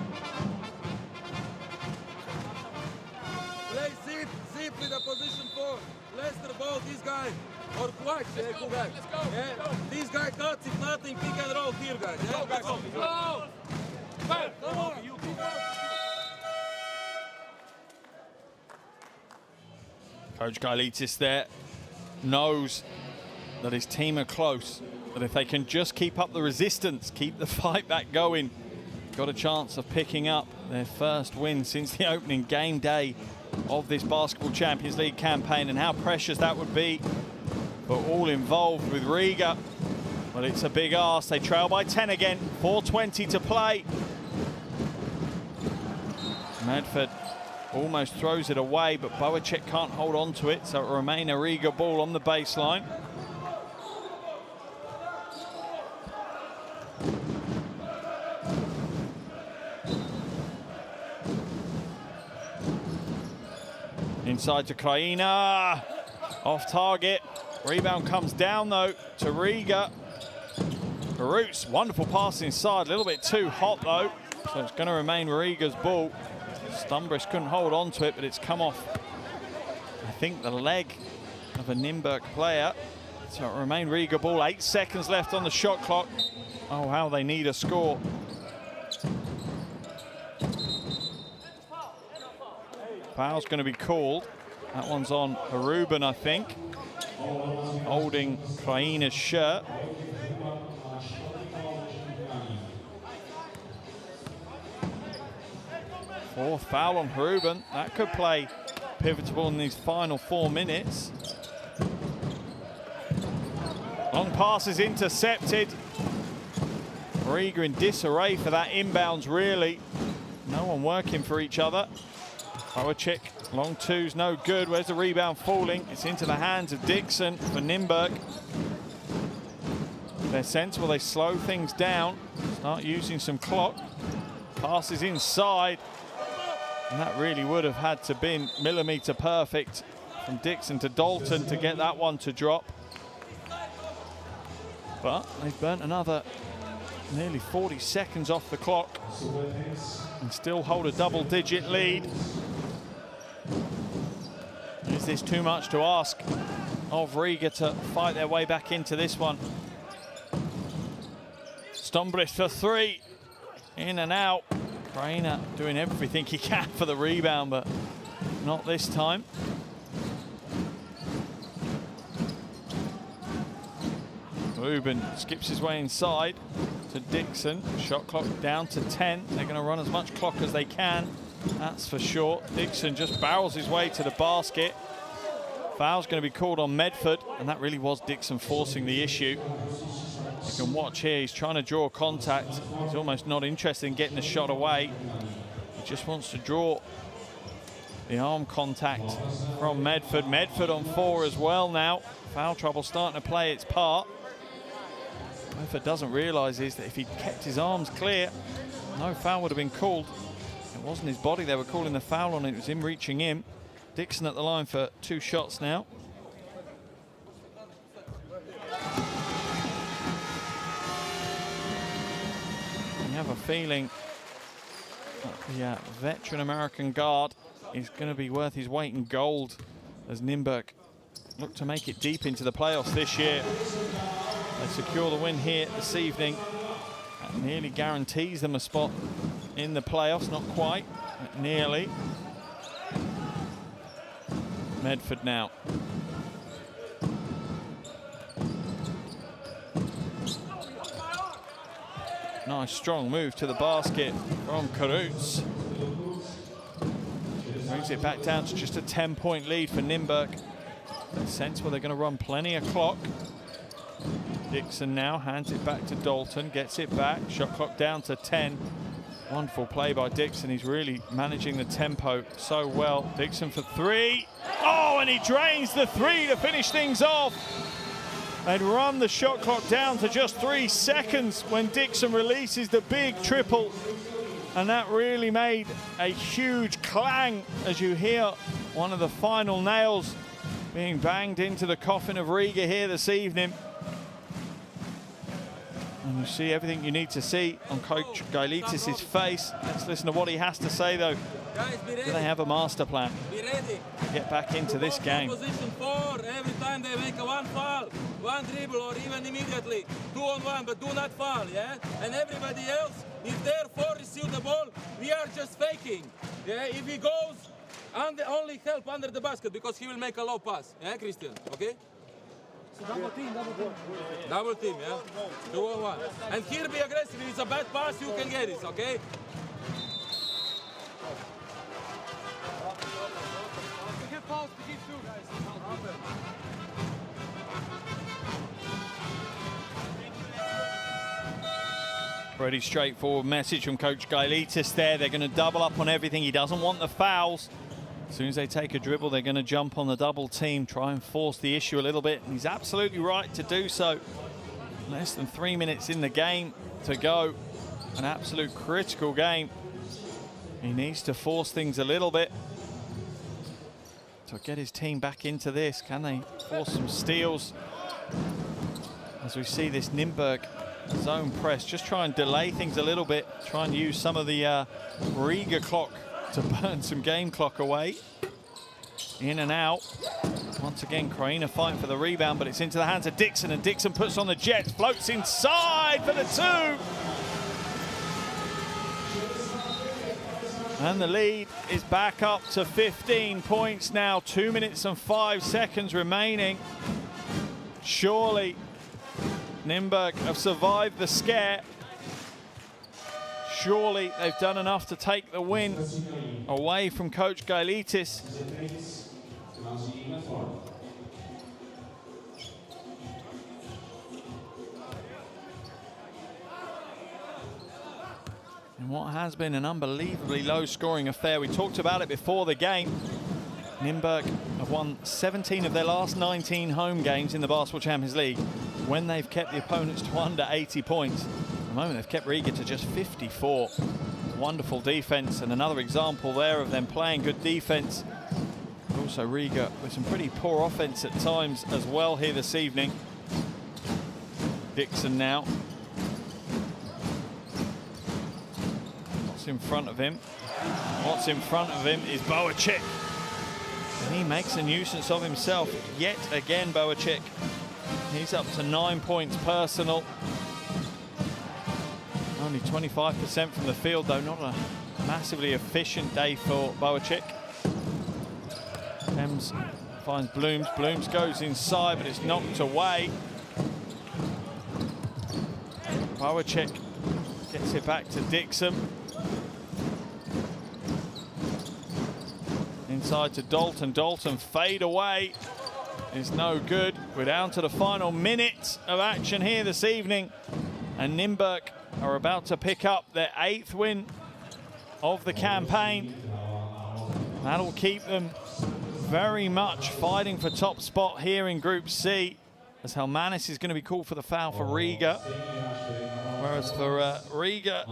Play zip with the position 4. Lester ball, this guy. Or Quack, yeah, cool guy. Let's go. Yeah. This guy cuts, if nothing, pick and roll here, guys. Yeah, Let's go. Go. Come on. Coach Gailitis there knows that his team are close, that if they can just keep up the resistance, keep the fight back going, got a chance of picking up their first win since the opening game day of this Basketball Champions League campaign, and how precious that would be for all involved with Riga. But it's a big ask. They trail by 10 again, 4:20 to play. Medford almost throws it away, but Boacek can't hold on to it, so it will remain a Riga ball on the baseline. Inside to Kraina, off target. Rebound comes down though to Riga. Roots, wonderful pass inside, a little bit too hot though, so it's going to remain Riga's ball. Stumbris couldn't hold on to it, but it's come off, I think, the leg of a Nymburk player. So it remain Riga ball, 8 seconds left on the shot clock. Oh, how they need a score. Foul's going to be called. That one's on Ruben, I think, holding Kraina's shirt. Fourth foul on Ruben. That could play pivotal in these final 4 minutes. Long pass is intercepted. Riga in disarray for that inbounds, really. No one working for each other. Boacek, long twos, no good. Where's the rebound falling? It's into the hands of Dixon for Nymburk. They're sensible, they slow things down, start using some clock. Passes inside. And that really would have had to been millimeter perfect from Dixon to Dalton to get that one to drop. But they've burnt another nearly 40 seconds off the clock and still hold a double-digit lead. Is this too much to ask of Riga to fight their way back into this one? Stumbris for 3, in and out. Kraina doing everything he can for the rebound, but not this time. Ruben skips his way inside to Dixon. Shot clock down to 10. They're going to run as much clock as they can, that's for sure. Dixon just barrels his way to the basket. Foul's going to be called on Medford, and that really was Dixon forcing the issue. You can watch here, he's trying to draw contact. He's almost not interested in getting the shot away. He just wants to draw the arm contact from Medford. Medford on 4 as well now. Foul trouble starting to play its part. Medford doesn't realise is that if he'd kept his arms clear, no foul would have been called. It wasn't his body they were calling the foul on, it was him reaching in. Dixon at the line for 2 shots now. You have a feeling that the veteran American guard is going to be worth his weight in gold as Nymburk look to make it deep into the playoffs this year. They secure the win here this evening. That nearly guarantees them a spot in the playoffs, not quite, but nearly. Medford now. Nice strong move to the basket from Karutz. Brings it back down to just a 10-point lead for Nymburk. Sensible, they're going to run plenty of clock. Dixon now hands it back to Dalton, gets it back. Shot clock down to 10. Wonderful play by Dixon. He's really managing the tempo so well. Dixon for 3. Oh, and he drains the 3 to finish things off. They'd run the shot clock down to just 3 seconds when Dixon releases the big triple. And that really made a huge clang as you hear one of the final nails being banged into the coffin of Riga here this evening. And you see everything you need to see on Coach Gailitis' face. Let's listen to what he has to say, though. Guys, be ready. Do they have a master plan? Be ready. Get back into this game. Position 4, every time they make a one foul, one dribble, or even immediately 2-on-1, but do not foul, yeah? And everybody else, if they're 4 receive the ball, we are just faking. Yeah, if he goes, only help under the basket because he will make a low pass. Yeah, Christian, okay? Double team. Double team, yeah? 2-on-1. And here be aggressive. If it's a bad pass, you can get it, okay? Pretty straightforward message from Coach Gailitis there. They're going to double up on everything. He doesn't want the fouls. As soon as they take a dribble, they're going to jump on the double team, try and force the issue a little bit. And he's absolutely right to do so. Less than 3 minutes in the game to go. An absolute critical game. He needs to force things a little bit to get his team back into this. Can they force some steals? As we see this Nymburk zone press, just try and delay things a little bit. Try and use some of the Riga clock to burn some game clock away. In and out. Once again, Kraina fighting for the rebound, but it's into the hands of Dixon, and Dixon puts on the jet, floats inside for the 2. And the lead is back up to 15 points now. 2 minutes and 5 seconds remaining. Surely Nymburk have survived the scare. Surely they've done enough to take the win away from Coach Gailitis. In what has been an unbelievably low-scoring affair. We talked about it before the game. Nymburk have won 17 of their last 19 home games in the Basketball Champions League when they've kept the opponents to under 80 points. At the moment, they've kept Riga to just 54. Wonderful defense, and another example there of them playing good defense. Also Riga with some pretty poor offense at times as well here this evening. Dixon now. What's in front of him? What's in front of him is Boacek. And he makes a nuisance of himself yet again, Boacek. He's up to 9 points personal. Only 25% from the field, though. Not a massively efficient day for Boacek. Thames finds Blooms. Blooms goes inside, but it's knocked away. Boacek gets it back to Dixon. Inside to Dalton. Dalton fade away. Is no good. We're down to the final minute of action here this evening. And Nymburk are about to pick up their 8th win of the campaign. That'll keep them very much fighting for top spot here in Group C, as Helmanis is going to be called for the foul for Riga. Whereas for Riga,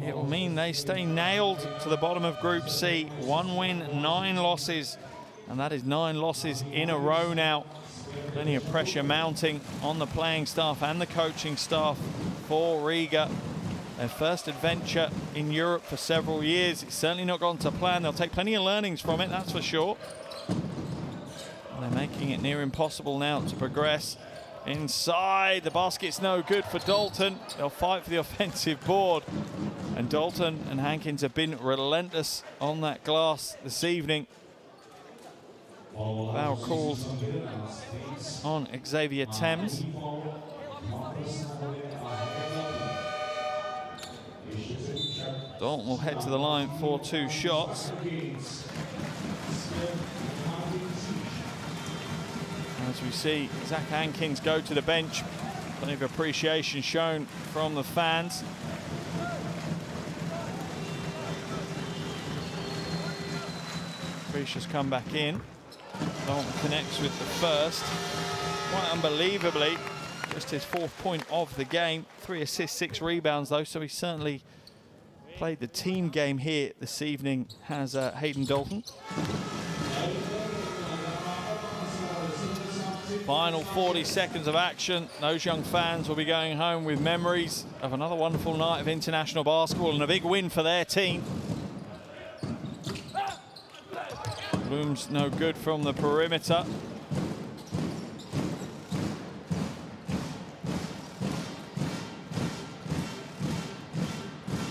it will mean they stay nailed to the bottom of Group C. 1 win, 9 losses, and that is 9 losses in a row now. Plenty of pressure mounting on the playing staff and the coaching staff for Riga. Their first adventure in Europe for several years. It's certainly not gone to plan. They'll take plenty of learnings from it, that's for sure. And they're making it near impossible now to progress. Inside, the basket's no good for Dalton. They'll fight for the offensive board. And Dalton and Hankins have been relentless on that glass this evening. Foul called on Xavier Thames. Dalton will head to the line for 2 shots. As we see Zach Hankins go to the bench. Plenty of appreciation shown from the fans. Prisha's come back in. Dalton connects with the first. Quite unbelievably, just his 4th point of the game. 3 assists, 6 rebounds though, so he certainly played the team game here this evening, has Hayden Dalton. Final 40 seconds of action. Those young fans will be going home with memories of another wonderful night of international basketball and a big win for their team. Bloom's no good from the perimeter.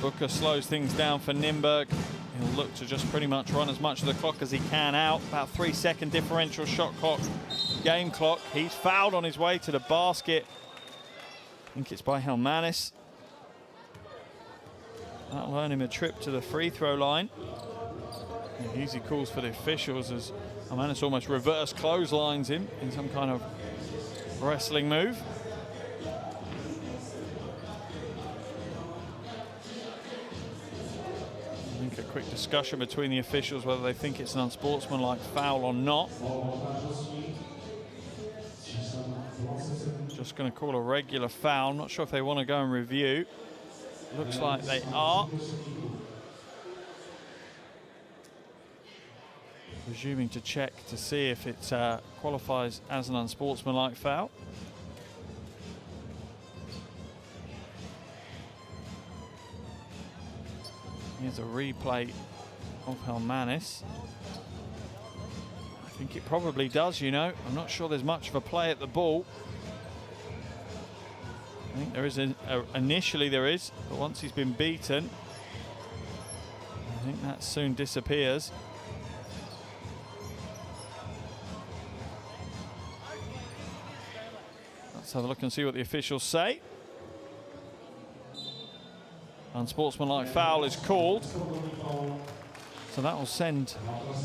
Booker slows things down for Nymburk. He'll look to just pretty much run as much of the clock as he can out. About 3-second differential shot clock, game clock. He's fouled on his way to the basket. I think it's by Helmanis. That'll earn him a trip to the free throw line. And easy calls for the officials as Helmanis almost reverse clotheslines him in some kind of wrestling move. I think a quick discussion between the officials whether they think it's an unsportsmanlike foul or not. Just going to call a regular foul. Not sure if they want to go and review. Looks like they are. Presuming to check to see if it qualifies as an unsportsmanlike foul. Here's a replay of Helmanis. I think it probably does, you know. I'm not sure there's much of a play at the ball. I think there is, initially there is, but once he's been beaten, I think that soon disappears. Let's have a look and see what the officials say. Unsportsmanlike foul is called. So that will send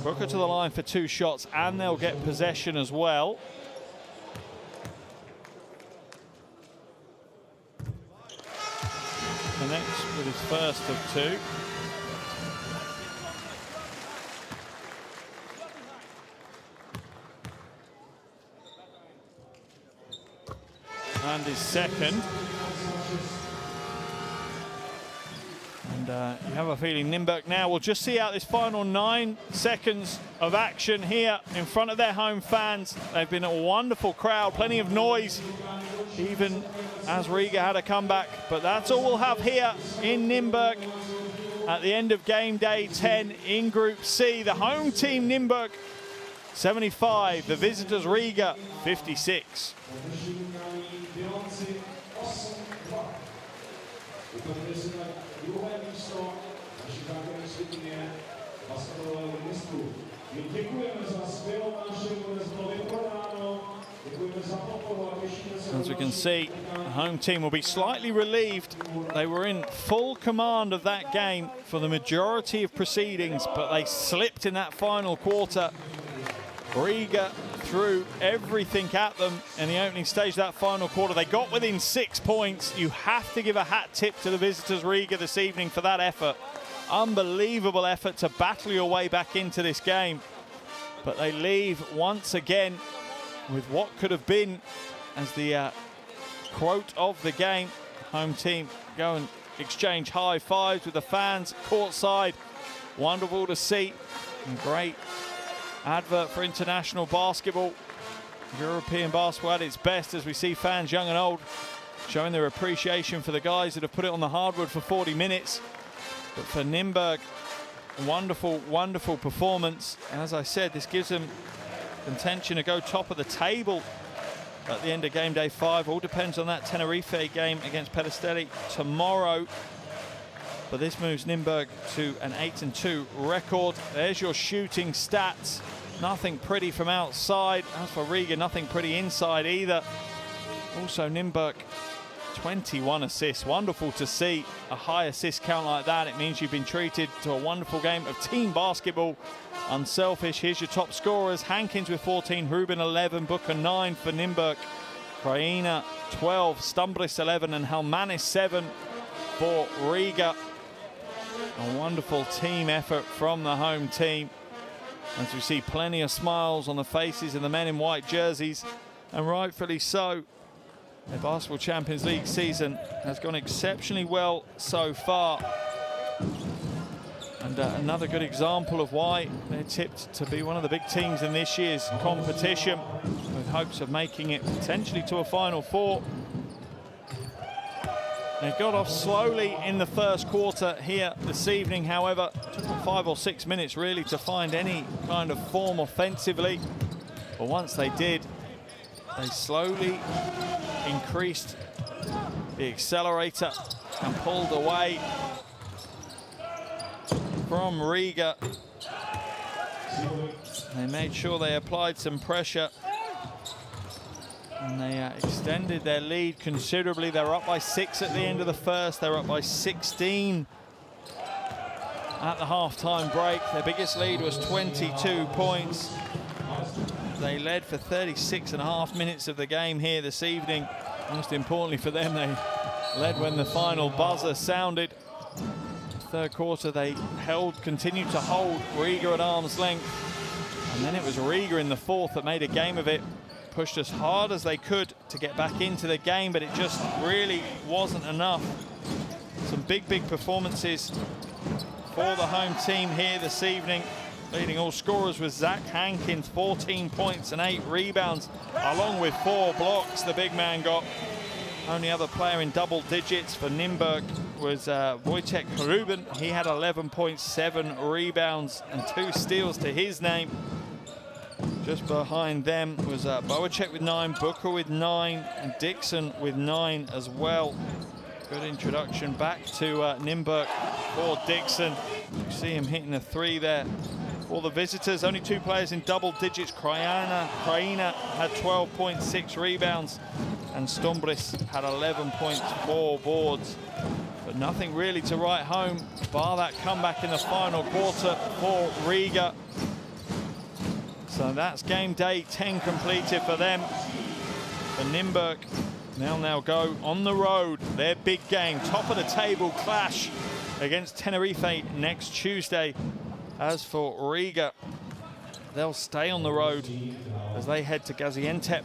Booker to the line for 2 shots, and they'll get possession as well. Connects with his first of 2. And his second. And you have a feeling Nymburk now will just see out this final 9 seconds of action here in front of their home fans. They've been a wonderful crowd, plenty of noise, even as Riga had a comeback. But that's all we'll have here in Nymburk at the end of game day 10 in Group C. The home team Nymburk 75, the visitors Riga 56. As we can see, the home team will be slightly relieved. They were in full command of that game for the majority of proceedings, but they slipped in that final quarter. Riga threw everything at them in the opening stage of that final quarter. They got within 6 points. You have to give a hat tip to the visitors Riga this evening for that effort. Unbelievable effort to battle your way back into this game. But they leave once again with what could have been, as the quote of the game, home team go and exchange high fives with the fans courtside. Wonderful to see. And great advert for international basketball. European basketball at its best, as we see fans young and old showing their appreciation for the guys that have put it on the hardwood for 40 minutes. But for Nymburk, wonderful, wonderful performance. And as I said, this gives them contention to go top of the table at the end of game day 5. All depends on that Tenerife game against Pederstelli tomorrow. But this moves Nymburk to an 8-2 record. There's your shooting stats. Nothing pretty from outside. As for Riga, nothing pretty inside either. Also Nymburk, 21 assists. Wonderful to see a high assist count like that. It means you've been treated to a wonderful game of team basketball. Unselfish. Here's your top scorers. Hankins with 14, Rubin 11, Booker 9 for Nymburk. Kraina 12, Stumbris 11, and Helmanis 7 for Riga. A wonderful team effort from the home team. As we see plenty of smiles on the faces of the men in white jerseys, and rightfully so. The Basketball Champions League season has gone exceptionally well so far. And another good example of why they're tipped to be one of the big teams in this year's competition, with hopes of making it potentially to a Final Four. They got off slowly in the first quarter here this evening, however. It took them 5 or 6 minutes really to find any kind of form offensively. But once they did, they slowly increased the accelerator and pulled away from Riga. They made sure they applied some pressure, and they extended their lead considerably. They were up by 6 at the end of the first. They were up by 16 at the half-time break. Their biggest lead was 22 points. They led for 36.5 minutes of the game here this evening. Most importantly for them, they led when the final buzzer sounded. Third quarter, they continued to hold Riga at arm's length. And then it was Riga in the fourth that made a game of it. Pushed as hard as they could to get back into the game, but it just really wasn't enough. Some big performances for the home team here this evening. Leading all scorers was Zach Hankins, 14 points and 8 rebounds, along with 4 blocks the big man got. Only other player in double digits for Nymburk was Wojciech Ruben. He had 11 points, 7 rebounds and 2 steals to his name. Just behind them was Boacek with 9, Booker with 9, and Dixon with 9 as well. Good introduction back to Nymburk for Dixon. You see him hitting a 3 there. For the visitors, only 2 players in double digits. Kraina had 12 points, 6 rebounds, and Stumbris had 11 points, 4 boards. But nothing really to write home, bar that comeback in the final quarter for Riga. So that's game day 10 completed for them. For Nymburk, they'll now go on the road. Their big game, top of the table clash against Tenerife next Tuesday. As for Riga, they'll stay on the road as they head to Gaziantep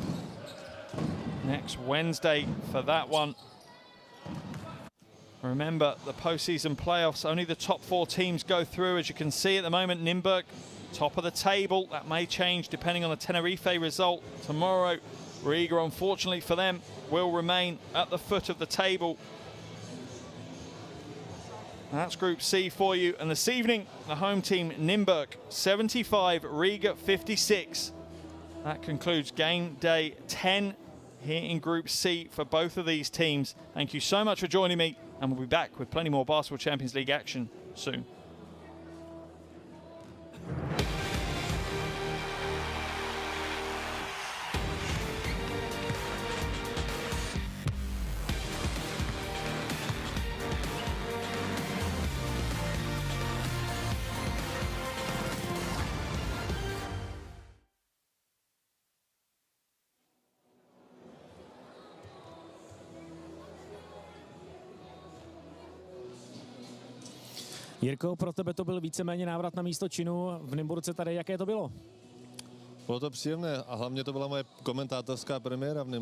next Wednesday for that one. Remember, the postseason playoffs, only the top 4 teams go through. As you can see at the moment, Nymburk, top of the table. That may change depending on the Tenerife result tomorrow. Riga, unfortunately for them, will remain at the foot of the table. That's Group C for you. And this evening, the home team, Nymburk, 75, Riga 56. That concludes game day 10 here in Group C for both of these teams. Thank you so much for joining me, and we'll be back with plenty more Basketball Champions League action soon. Jirko, pro tebe to byl víceméně návrat na místo činu v Nymburce tady. Jaké to bylo? Bylo to příjemné a hlavně to byla moje komentátorská premiéra v Nymburce.